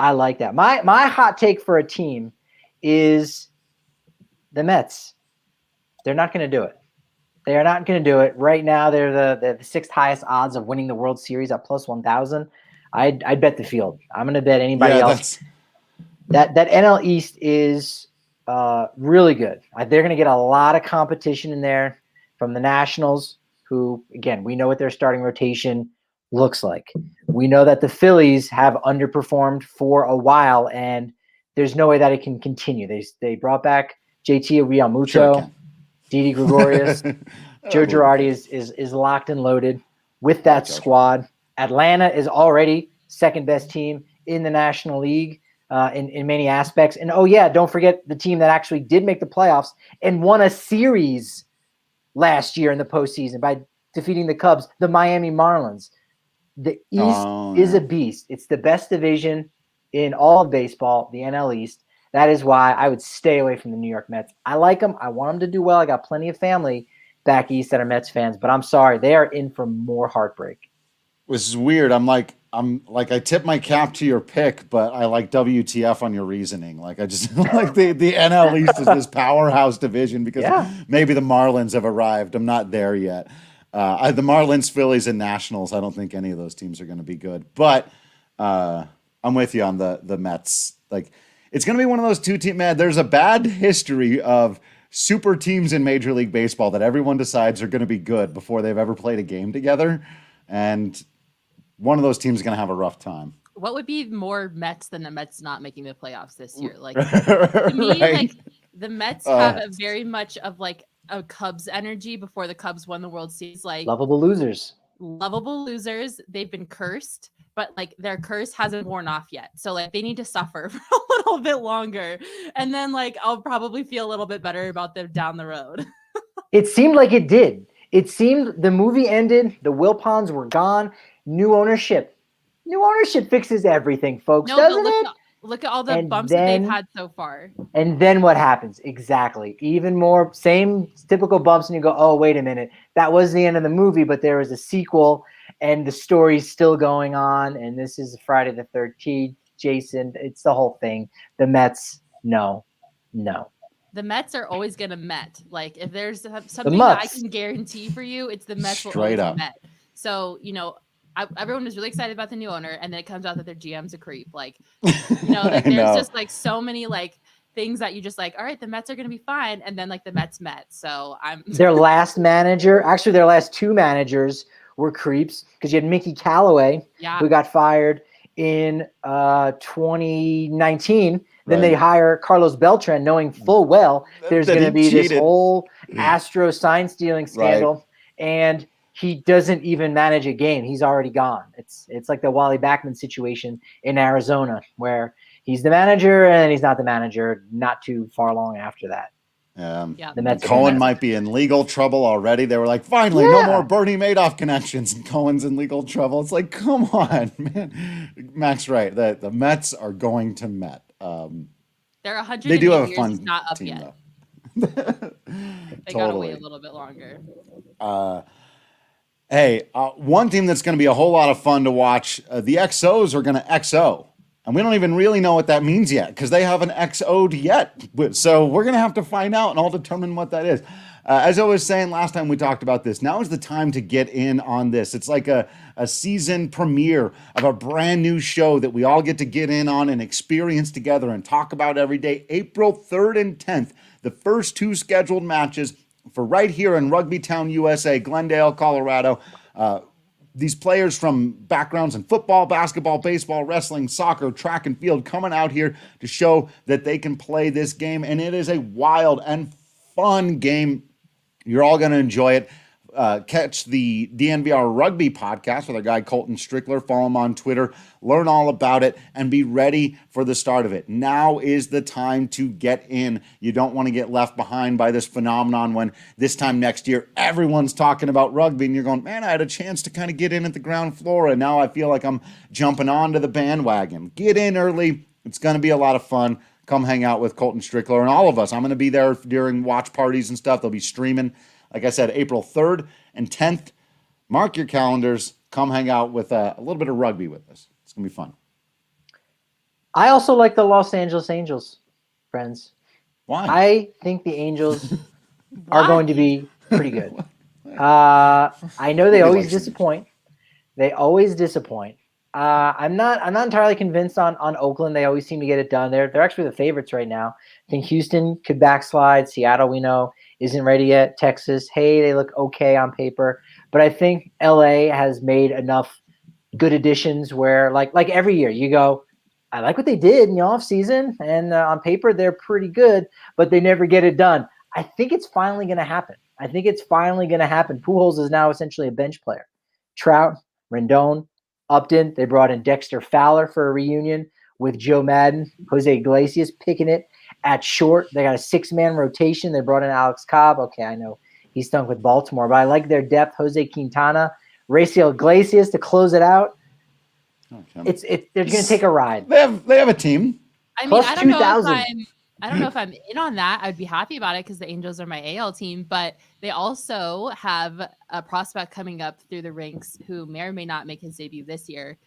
I like that. My hot take for a team is the Mets. They're not going to do it. They are not going to do it. Right now, they're the 6th highest odds of winning the World Series at plus 1,000. I'd bet the field. I'm going to bet anybody else. That NL East is really good. They're going to get a lot of competition in there from the Nationals, who, again, we know what their starting rotation looks like. We know that the Phillies have underperformed for a while, and there's no way that it can continue. They brought back JT Realmuto, Didi Gregorius. Joe Girardi is locked and loaded with that squad. Atlanta is already second best team in the National League in many aspects. And don't forget the team that actually did make the playoffs and won a series last year in the postseason by defeating the Cubs, the Miami Marlins. The East is a beast. It's the best division in all of baseball, the NL East. That is why I would stay away from the New York Mets. I like them. I want them to do well. I got plenty of family back east that are Mets fans, but I'm sorry, they are in for more heartbreak. This is weird. I tip my cap to your pick, but I like WTF on your reasoning. I just like the NL East is this powerhouse division because maybe the Marlins have arrived. I'm not there yet. The Marlins, Phillies, and Nationals, I don't think any of those teams are going to be good. But I'm with you on the Mets. It's going to be one of those two teams. Man, there's a bad history of super teams in Major League Baseball that everyone decides are going to be good before they've ever played a game together. And one of those teams is going to have a rough time. What would be more Mets than the Mets not making the playoffs this year? To me, the Mets have a very much of a Cubs energy before the Cubs won the World Series. Lovable losers. lovable losers. They've been cursed, but like their curse hasn't worn off yet. So like they need to suffer for a little bit longer. And then like I'll probably feel a little bit better about them down the road. It seemed like it did. It seemed the movie ended. The Wilpons were gone. New ownership. New ownership fixes everything, folks, No, but doesn't it? look at all the And bumps that then- they've had so far. And then what happens? Exactly. Even more, same typical bumps, and you go, oh, wait a minute. That was the end of the movie, but there was a sequel, and the story's still going on, and this is Friday the 13th. Jason, it's the whole thing. The Mets, no. The Mets are always going to Met. Like, if there's something that I can guarantee for you, it's the Mets will Straight always up. Met. So, you know, everyone was really excited about the new owner, and then it comes out that their GM's a creep. Like, you know, like, there's just like so many like things that you just like, all right, the Mets are going to be fine. And then like the Mets met. So their last manager, actually their last two managers were creeps, because you had Mickey Callaway, who got fired in 2019. Then they hire Carlos Beltran, knowing full well there's going to be this whole Astro sign stealing scandal. And he doesn't even manage a game. He's already gone. It's like the Wally Backman situation in Arizona, where he's the manager and he's not the manager not too far long after that. The Mets Cohen might be in legal trouble already. They were like, finally, no more Bernie Madoff connections. And Cohen's in legal trouble. It's like, come on, man. Mac's right. The Mets are going to Met. They're 100. They do have a fun not up team, yet. They totally. gotta wait a little bit longer. Hey, one team that's going to be a whole lot of fun to watch, the XOs are going to XO. And we don't even really know what that means yet, because they haven't XO'd yet. So we're going to have to find out, and I'll determine what that is. As I was saying last time we talked about this, now is the time to get in on this. It's like a season premiere of a brand new show that we all get to get in on and experience together and talk about every day. April 3rd and 10th, the first two scheduled matches for right here in Rugby Town, USA, Glendale, Colorado. These players from backgrounds in football, basketball, baseball, wrestling, soccer, track and field coming out here to show that they can play this game. And it is a wild and fun game. You're all going to enjoy it. Catch the DNVR Rugby podcast with our guy Colton Strickler. Follow him on Twitter. Learn all about it and be ready for the start of it. Now is the time to get in. You don't want to get left behind by this phenomenon when this time next year everyone's talking about rugby and you're going, man, I had a chance to kind of get in at the ground floor and now I feel like I'm jumping onto the bandwagon. Get in early. It's going to be a lot of fun. Come hang out with Colton Strickler and all of us. I'm going to be there during watch parties and stuff. They'll be streaming. Like I said, April 3rd and 10th. Mark your calendars. Come hang out with a little bit of rugby with us. It's going to be fun. I also like the Los Angeles Angels, friends. Why? I think the Angels are going to be pretty good. I know they always disappoint. They always disappoint. I'm not entirely convinced on Oakland. They always seem to get it done. They're actually the favorites right now. I think Houston could backslide. Seattle, we know, isn't ready yet. Texas, hey, they look okay on paper. But I think LA has made enough good additions where, like every year, you go, I like what they did in the offseason, and on paper, they're pretty good, but they never get it done. I think it's finally going to happen. Pujols is now essentially a bench player. Trout, Rendon, Upton, they brought in Dexter Fowler for a reunion with Joe Madden, Jose Iglesias picking it at short. They got a 6-man rotation. They brought in Alex Cobb. Okay, I know he stunk with Baltimore, but I like their depth. Jose Quintana, Raciel Iglesias to close it out. They're going to take a ride. They have a team. I mean, Plus I don't know 2,000. I don't know if I'm in on that. I'd be happy about it because the Angels are my AL team, but they also have a prospect coming up through the ranks who may or may not make his debut this year,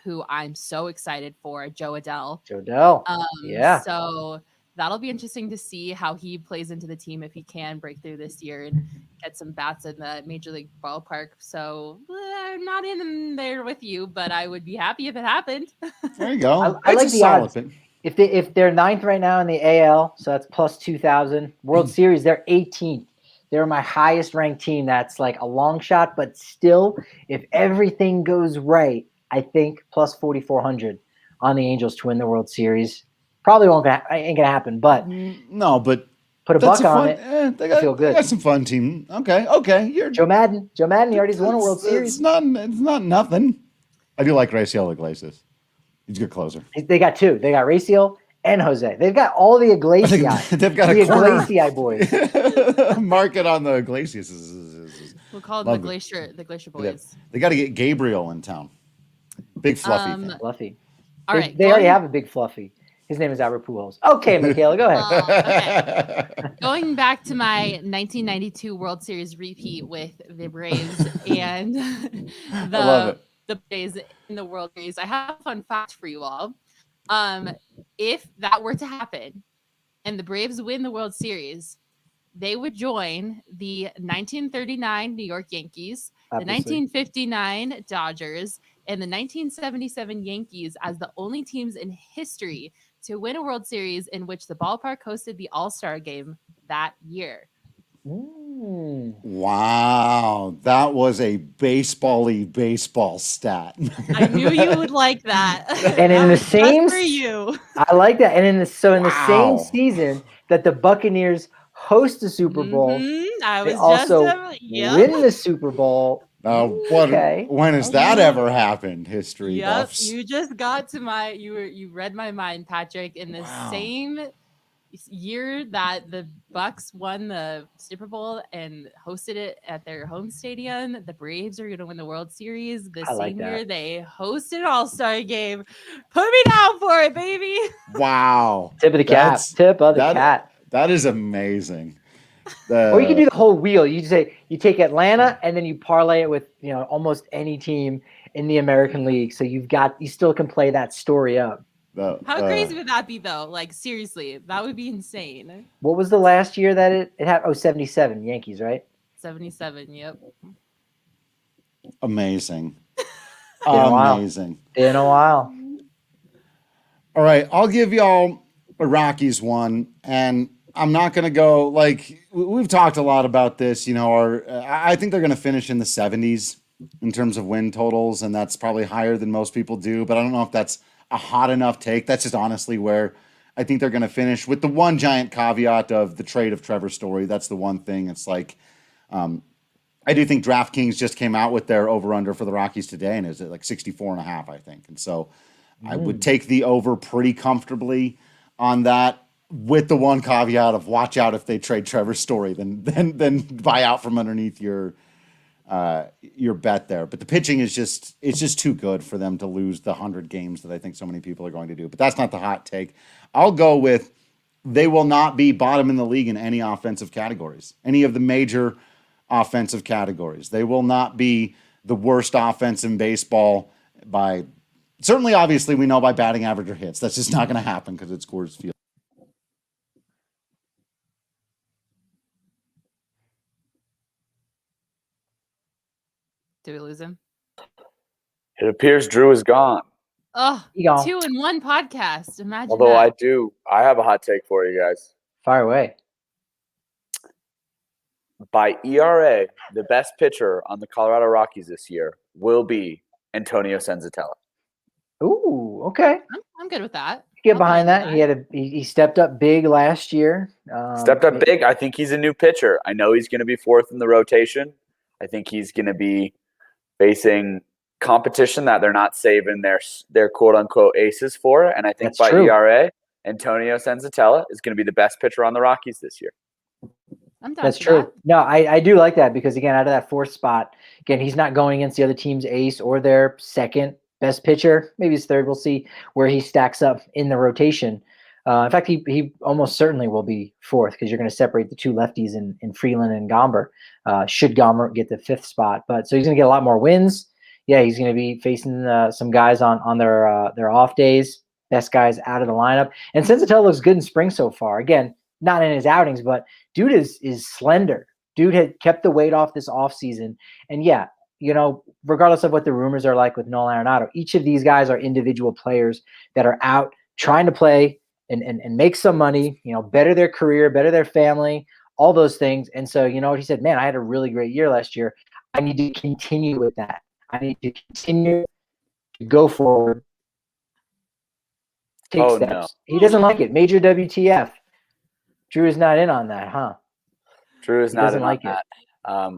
who I'm so excited for, Joe Adell. Yeah. So that'll be interesting to see how he plays into the team if he can break through this year and get some bats in the Major League ballpark. So I'm not in there with you, but I would be happy if it happened. There you go. I like the odds. If they're 9th right now in the AL, so that's plus 2,000. World Series, they're 18th. They're my highest ranked team. That's like a long shot, but still, if everything goes right, I think plus 4,400 on the Angels to win the World Series. Probably ain't gonna happen, but no, but put a That's buck on fun. it. They got, I feel good. They got some fun team. Okay. You're Joe Madden, he already won a World Series. It's not nothing. I do like Raciel Iglesias. He's a good closer. They got two. They got Raciel and Jose. They've got all the Iglesias. They've got the a corner. Iglesias boys. Market on the Iglesias. We'll call them the Glacier Boys. They got to get Gabriel in town. Big fluffy thing. Fluffy. All right. They already have a big fluffy. His name is Albert Pujols. Okay, Makayla, go ahead. Okay. Going back to my 1992 World Series repeat with the Braves and the Braves in the World Series, I have a fun fact for you all. If that were to happen and the Braves win the World Series, they would join the 1939 New York Yankees, Obviously. the 1959 Dodgers, and the 1977 Yankees as the only teams in history to win a World Series in which the ballpark hosted the All-Star game that year. Wow, that was a baseball stat. I knew you would like that. And in the same for you. I like that. And in the same season that the Buccaneers host the Super Bowl, I they was also just win the Super Bowl. When has that ever happened? History buffs. You just got to you read my mind, Patrick. In the same year that the Bucks won the Super Bowl and hosted it at their home stadium, the Braves are going to win the World Series. The same year they hosted an All-Star game. Put me down for it, baby. Wow. Tip of the cap. Tip of the cap. That is amazing. Or you can do the whole wheel. You you take Atlanta and then you parlay it with almost any team in the American League. So you still can play that story up. How crazy would that be though? Like seriously, that would be insane. What was the last year that it happened? Oh, 77 Yankees, right? 77, yep. Amazing. Amazing. In a while. All right, I'll give y'all a Rockies one, and I'm not going to go we've talked a lot about this. I think they're going to finish in the 70s in terms of win totals, and that's probably higher than most people do. But I don't know if that's a hot enough take. That's just honestly where I think they're going to finish, with the one giant caveat of the trade of Trevor Story. That's the one thing. It's I do think DraftKings just came out with their over-under for the Rockies today, and is it 64.5, I think. And so I would take the over pretty comfortably on that, with the one caveat of watch out if they trade Trevor Story, then buy out from underneath your bet there. But the pitching is just too good for them to lose the 100 games that I think so many people are going to do. But that's not the hot take. I'll go with they will not be bottom in the league in any offensive categories, any of the major offensive categories. They will not be the worst offense in baseball by, certainly, obviously, we know by batting average or hits. That's just not going to happen because it's Coors Field. Did we lose him? It appears Drew is gone. Oh, 2-in-1 podcast. Imagine Although that. I have a hot take for you guys. Fire away. By ERA, the best pitcher on the Colorado Rockies this year will be Antonio Senzatella. Ooh, okay. I'm good with that. Get behind that. He stepped up big last year. Big. I think he's a new pitcher. I know he's going to be fourth in the rotation. I think he's going to be facing competition that they're not saving their quote unquote aces for. And I think by ERA, Antonio Senzatella is going to be the best pitcher on the Rockies this year. That's true. That. No, I do like that because, again, out of that fourth spot, again, he's not going against the other team's ace or their second best pitcher. Maybe his third. We'll see where he stacks up in the rotation. In fact, he almost certainly will be fourth because you're going to separate the two lefties in Freeland and Gomber. Should Gomber get the fifth spot, so he's going to get a lot more wins. Yeah, he's going to be facing some guys on their off days. Best guys out of the lineup. And Senzatella looks good in spring so far. Again, not in his outings, but dude is slender. Dude had kept the weight off this offseason. And yeah, regardless of what the rumors are like with Nolan Arenado, each of these guys are individual players that are out trying to play and make some money, better their career, better their family, all those things. And so, he said, man, I had a really great year last year. I need to continue with that. I need to continue to go forward. Take steps. No. He doesn't like it. Major WTF. Drew is not in on that, huh? Drew is He not doesn't in like on it. that.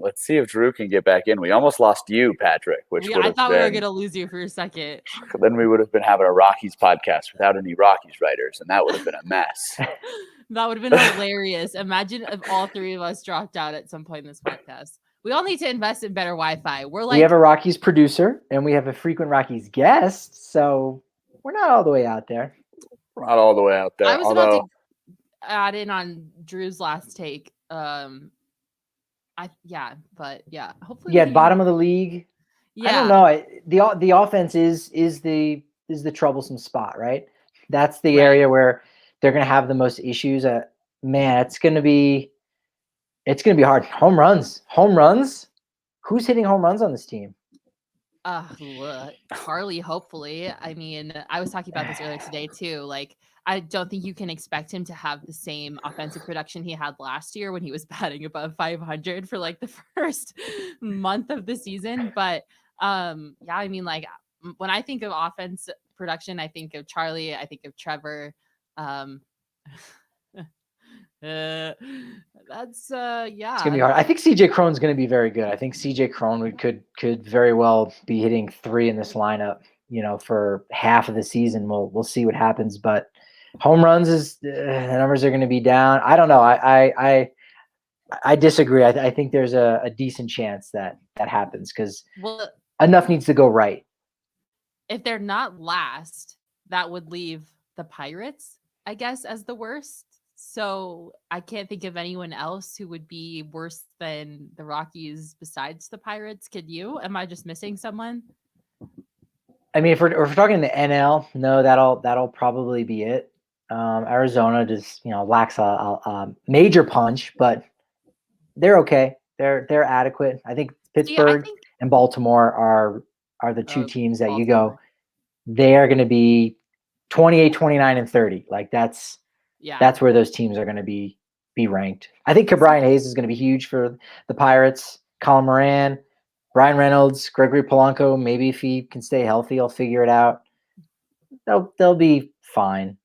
Let's see if Drew can get back in. We almost lost you, Patrick, which would I have thought we were been. gonna lose you for a second. Then we would have been having a Rockies podcast without any Rockies writers, and that would have been a mess. That would have been hilarious. Imagine if all three of us dropped out at some point in this podcast. We all need to invest in better Wi-Fi. We have a Rockies producer and we have a frequent Rockies guest, so we're not all the way out there. We're not all the way out there. I was about to add in on Drew's last take. Hopefully. Yeah, bottom of the league. Yeah. I don't know. The offense is the troublesome spot, right? That's the area where they're going to have the most issues. Man, it's going to be hard. Home runs. Who's hitting home runs on this team? Harley, hopefully. I mean, I was talking about this earlier today too. Like, I don't think you can expect him to have the same offensive production he had last year when he was batting above 500 for like the first month of the season. But I mean, like, when I think of offense production, I think of Charlie, I think of Trevor. That's It's gonna be hard. I think CJ Cron's gonna be very good. I think CJ Cron could very well be hitting 3 in this lineup, for half of the season. We'll see what happens, but home runs the numbers are gonna be down. I don't know. I disagree. I think there's a decent chance that happens because enough needs to go right. If they're not last, that would leave the Pirates, I guess, as the worst. So I can't think of anyone else who would be worse than the Rockies besides the Pirates. Could you? Am I just missing someone? I mean, if we're talking the NL, no, that'll probably be it. Arizona just lacks a major punch, but they're okay. They're adequate. I think Pittsburgh and Baltimore are the two teams that you go. They are going to be 28, 29, and 30. Like that's where those teams are going to be ranked. I think Brian Hayes is going to be huge for the Pirates. Colin Moran, Ryan Reynolds, Gregory Polanco. Maybe if he can stay healthy, he'll figure it out. They'll be fine.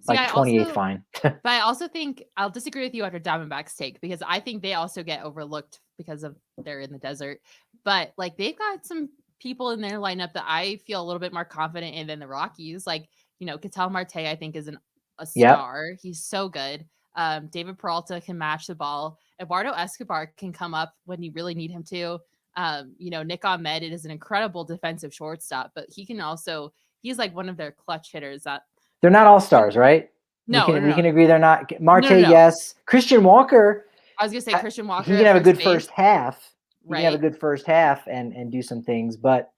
Like 28 fine. But I also think I'll disagree with you after Diamondbacks take because I think they also get overlooked because of they're in the desert. But like they've got some people in their lineup that I feel a little bit more confident in than the Rockies. Like, Ketel Marte, I think, is a star. Yep. He's so good. David Peralta can match the ball. Eduardo Escobar can come up when you really need him to. Nick Ahmed is an incredible defensive shortstop, but he's like one of their clutch hitters that they're not all stars, right? No, we can agree they're not. Marte, yes. Christian Walker. I was gonna say Christian Walker. He can have a good first half. Right. He can have a good first half and do some things, but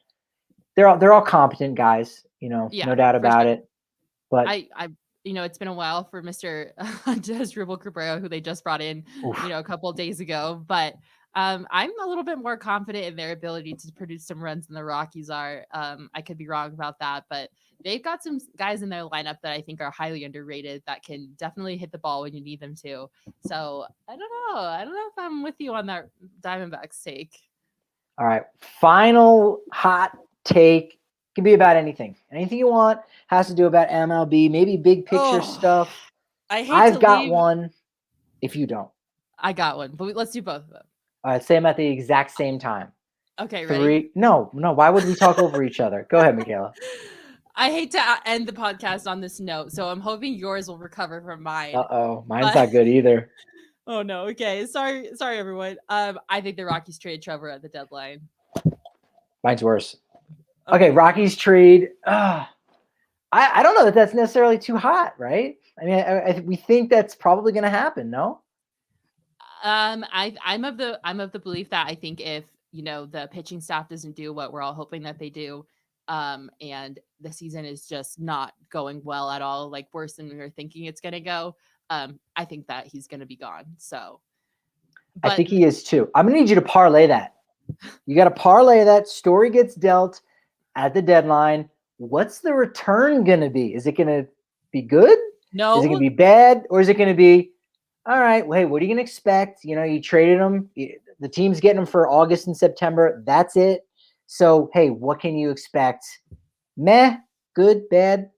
they're all competent guys, no doubt about it. But it's been a while for Mr. Desrubal Cabrera, who they just brought in, a couple of days ago. But I'm a little bit more confident in their ability to produce some runs than the Rockies are. I could be wrong about that, but they've got some guys in their lineup that I think are highly underrated that can definitely hit the ball when you need them to. So I don't know if I'm with you on that Diamondbacks take. All right. Final hot take. Can be about anything. Anything you want. Has to do about MLB, maybe big picture stuff. I've got one if you don't. I got one, but let's do both of them. All right, say them at the exact same time. Okay, 3. ready? No. Why would we talk over each other? Go ahead, Makayla. I hate to end the podcast on this note, so I'm hoping yours will recover from mine. Mine's not good either. Oh no. Okay. Sorry, everyone. I think the Rockies trade Trevor at the deadline. Mine's worse. Okay, Rockies trade. I don't know that that's necessarily too hot, right? I mean, we think that's probably going to happen. No. I'm of the belief that I think if the pitching staff doesn't do what we're all hoping that they do, and the season is just not going well at all, like worse than we were thinking it's going to go, I think that he's going to be gone. So I think he is too. I'm going to need you to parlay that. You got to parlay that. Story gets dealt at the deadline. What's the return going to be? Is it going to be good? No. Is it going to be bad? Or is it going to be, all right, well, hey, what are you going to expect? You traded him. The team's getting him for August and September. That's it. So, hey, what can you expect? Meh, good, bad?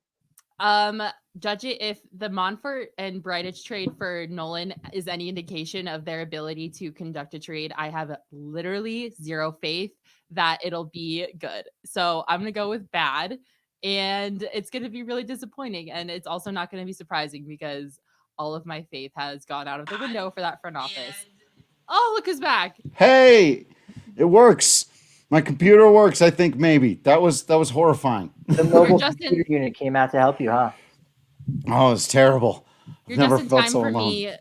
judge it if the Monfort and Bridich trade for Nolan is any indication of their ability to conduct a trade. I have literally zero faith that it'll be good. So I'm going to go with bad, and it's going to be really disappointing. And it's also not going to be surprising because all of my faith has gone out of the window for that front office. Oh, look who's back. Hey, it works. My computer works. I think maybe that was horrifying. The mobile computer unit came out to help you, huh? Oh, it's terrible. You're just in time for me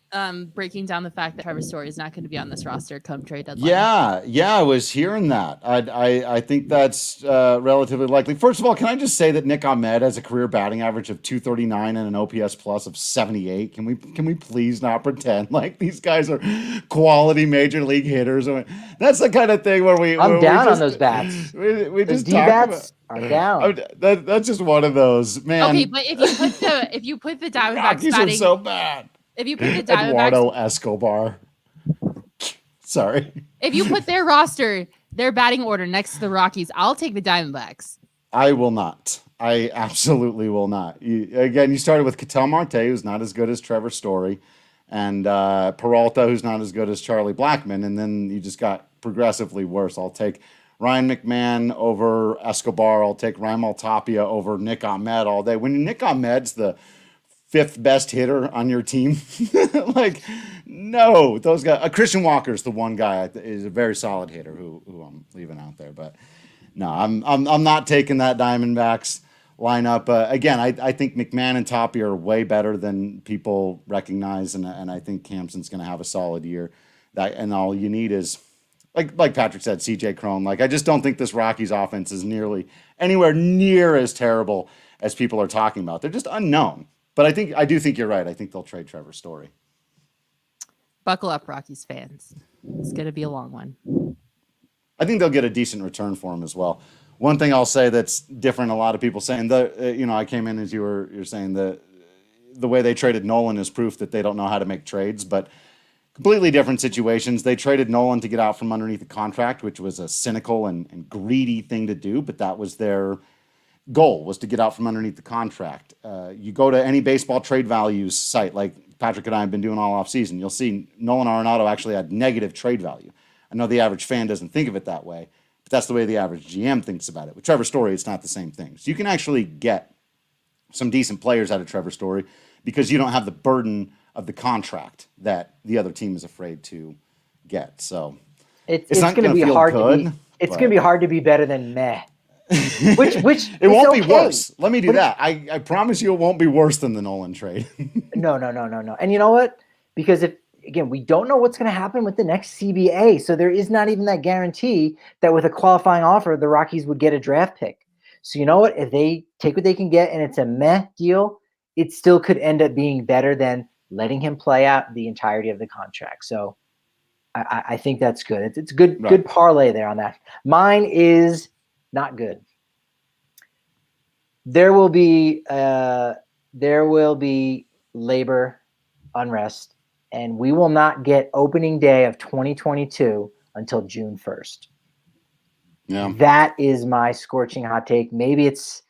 breaking down the fact that Trevor Story is not going to be on this roster come trade deadline. Yeah, I was hearing that. I think that's relatively likely. First of all, can I just say that Nick Ahmed has a career batting average of 239 and an OPS plus of 78? Can we please not pretend like these guys are quality major league hitters? I mean, that's the kind of thing where I'm down on those bats. We just D-bats are down. That's just one of those, man. Okay, but if you put the Diamondbacks Rockies batting, are so bad. If you put the Diamondbacks, Eduardo Escobar. Sorry. If you put their roster, their batting order next to the Rockies, I'll take the Diamondbacks. I will not. I absolutely will not. You started with Ketel Marte, who's not as good as Trevor Story, and Peralta, who's not as good as Charlie Blackmon, and then you just got progressively worse. I'll take Ryan McMahon over Escobar. I'll take Raimel Tapia over Nick Ahmed all day. When Nick Ahmed's the fifth best hitter on your team, like, no, those guys. Christian Walker's the one guy is a very solid hitter who I'm leaving out there. But no, I'm not taking that Diamondbacks lineup. Again, I think McMahon and Tapia are way better than people recognize, and I think Hampson's going to have a solid year. And all you need is, like Patrick said, CJ Cron. Like, I just don't think this Rockies offense is anywhere near as terrible as people are talking about. They're just unknown. But I do think you're right. I think they'll trade Trevor Story. Buckle up, Rockies fans. It's going to be a long one. I think they'll get a decent return for him as well. One thing I'll say that's different, a lot of people saying I came in as you're saying the way they traded Nolan is proof that they don't know how to make trades, but completely different situations. They traded Nolan to get out from underneath the contract, which was a cynical and greedy thing to do, but that was their goal, was to get out from underneath the contract. You go to any baseball trade values site, like Patrick and I have been doing all offseason, you'll see Nolan Arenado actually had negative trade value. I know the average fan doesn't think of it that way, but that's the way the average GM thinks about it. With Trevor Story, it's not the same thing. So you can actually get some decent players out of Trevor Story because you don't have the burden of the contract that the other team is afraid to get. So it's not going to be hard to be hard to be better than meh. Which it won't be worse. Let me do that. I promise you it won't be worse than the Nolan trade. No. And you know what? Because again, we don't know what's going to happen with the next CBA. So there is not even that guarantee that with a qualifying offer, the Rockies would get a draft pick. So you know what? If they take what they can get and it's a meh deal, it still could end up being better than letting him play out the entirety of the contract. So I think that's good. It's good, right. Good parlay there on that. Mine is not good. There will be labor unrest, and we will not get opening day of 2022 until June 1st. Yeah. That is my scorching hot take. Maybe it's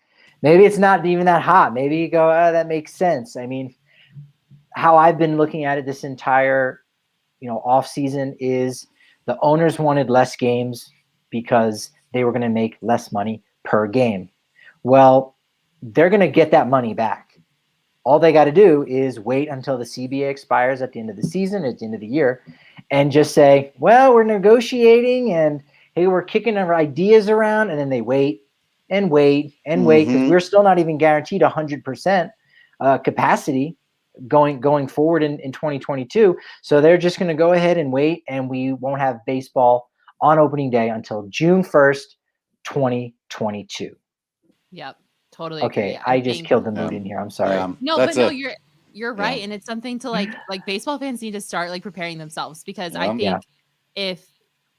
not even that hot. Maybe you go, that makes sense. I mean, how I've been looking at it this entire, off season is the owners wanted less games because they were going to make less money per game. Well, they're going to get that money back. All they got to do is wait until the CBA expires at the end of the season, at the end of the year, and just say, well, we're negotiating and, hey, we're kicking our ideas around. And then they wait and wait and wait because we're still not even guaranteed 100% capacity going forward in 2022. So they're just going to go ahead and wait, and we won't have baseball on opening day until June 1st, 2022. Yep, totally. Okay, I just killed the mood in here. I'm sorry. You're right, and it's something to like baseball fans need to start preparing themselves because I think if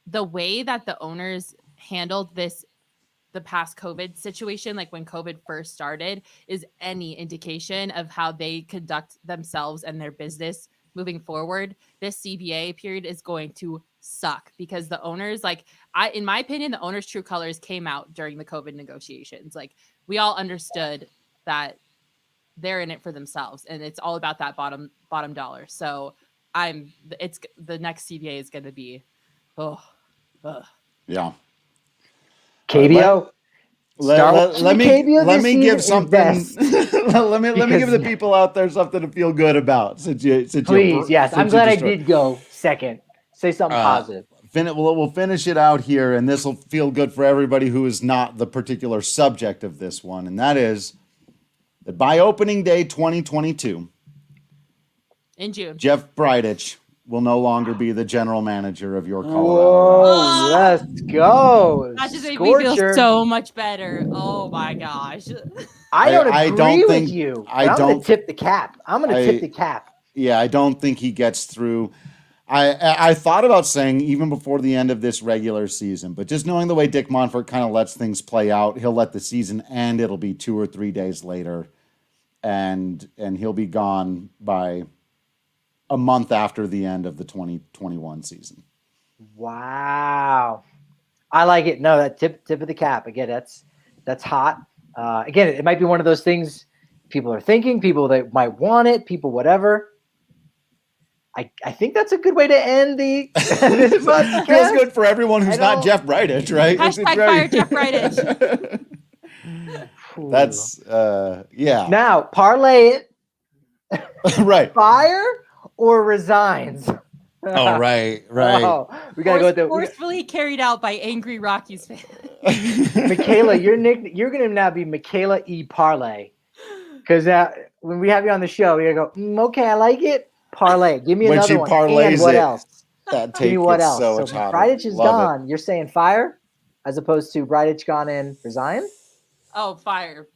the way that the owners handled the past COVID situation, like when COVID first started, is any indication of how they conduct themselves and their business moving forward, this CBA period is going to suck because the owners, in my opinion, the owners' true colors came out during the COVID negotiations. We all understood that they're in it for themselves, and it's all about that bottom dollar. So it's the next CBA is going to be, Yeah. KBO. Let me give something. let me give the Because- people out there something to feel good about. Please, yes. I'm glad I did go second. Say something positive. We'll finish it out here, and this will feel good for everybody who is not the particular subject of this one, and that is that by opening day 2022, in June. Jeff Bridich will no longer be the general manager of your Colorado. Whoa, let's go. That just made me feel Scorcher. so much better. Oh my gosh. I don't agree with think- you. I I'm going don't- to tip the cap. Yeah, I don't think he gets through. I thought about saying even before the end of this regular season, but just knowing the way Dick Monfort kind of lets things play out, he'll let the season end. It'll be 2 or 3 days later, and he'll be gone by a month after the end of the 2021 season. Wow. I like it. No, that tip of the cap. Again, that's hot. Again, it might be one of those things people are thinking, people that might want it, people whatever. I think that's a good way to end this podcast. Feels good for everyone who's not Jeff Bridich, right? Hashtag fire Jeff Bridich. That's yeah. Now parlay it. Right. Fire or resigns. Oh, right. Oh, we gotta go with the forcefully carried out by angry Rockies fans. Makayla. You're gonna now be Makayla E. Parlay, because when we have you on the show, you're gonna go. Okay, I like it. Parlay. Give me another one. And what else? That Give me what else? so much hotter. Bridich is gone. You're saying fire, as opposed to Bridich gone and resign. Oh, fire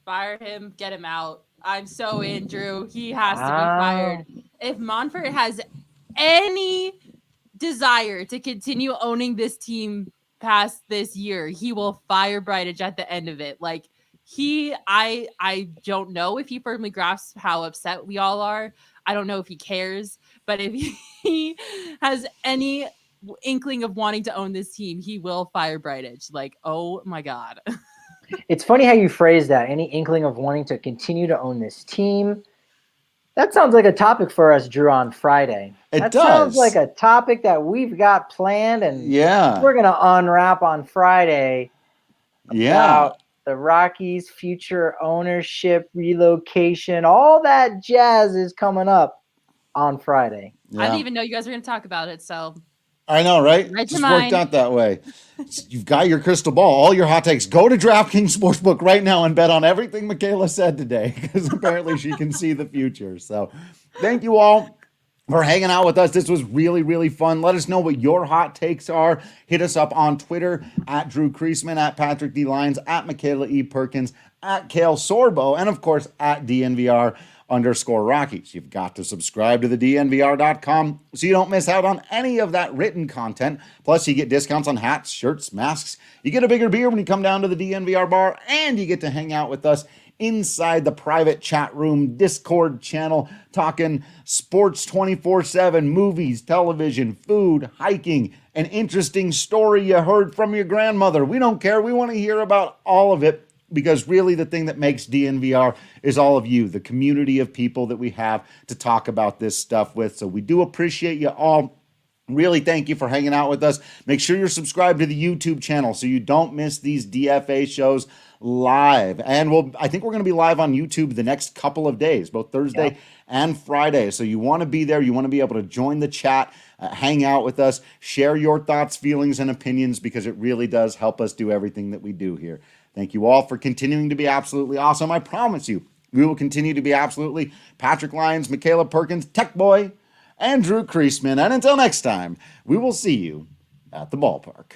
him, get him out. I'm so in, Drew. He has to be fired. If Monfort has any desire to continue owning this team past this year, he will fire Bridich at the end of it. Like I don't know if he firmly grasps how upset we all are. I don't know if he cares, but if he has any inkling of wanting to own this team, he will fire Bridich. Like, oh my God. It's funny how you phrase that. Any inkling of wanting to continue to own this team. That sounds like a topic for us, Drew, on Friday. That sounds like a topic that we've got planned, and we're going to unwrap on Friday about the Rockies' future ownership, relocation, all that jazz is coming up on Friday. I didn't even know you guys were going to talk about it, so I know, right? Read Just your worked mind. out that way. You've got your crystal ball, all your hot takes. Go to DraftKings Sportsbook right now and bet on everything Makayla said today, because apparently she can see the future. So thank you all for hanging out with us. This was really, really fun. Let us know what your hot takes are. Hit us up on Twitter at Drew Creasman, at Patrick D. Lyons, at Makayla E. Perkins, at Kale Sorbo, and of course at DNVR_Rockies. You've got to subscribe to the DNVR.com so you don't miss out on any of that written content. Plus, you get discounts on hats, shirts, masks. You get a bigger beer when you come down to the DNVR bar, and you get to hang out with us inside the private chat room Discord channel, talking sports 24/7, movies, television, food, hiking, an interesting story you heard from your grandmother. We don't care. We want to hear about all of it, because really the thing that makes DNVR is all of you, the community of people that we have to talk about this stuff with. So we do appreciate you all. Really, thank you for hanging out with us. Make sure you're subscribed to the YouTube channel so you don't miss these DFA shows live. And I think we're going to be live on YouTube the next couple of days, both Thursday and Friday. So you want to be there. You want to be able to join the chat, hang out with us, share your thoughts, feelings, and opinions, because it really does help us do everything that we do here. Thank you all for continuing to be absolutely awesome. I promise you, we will continue to be absolutely Patrick Lyons, Makayla Perkins, Tech Boy, and Drew Creasman. And until next time, we will see you at the ballpark.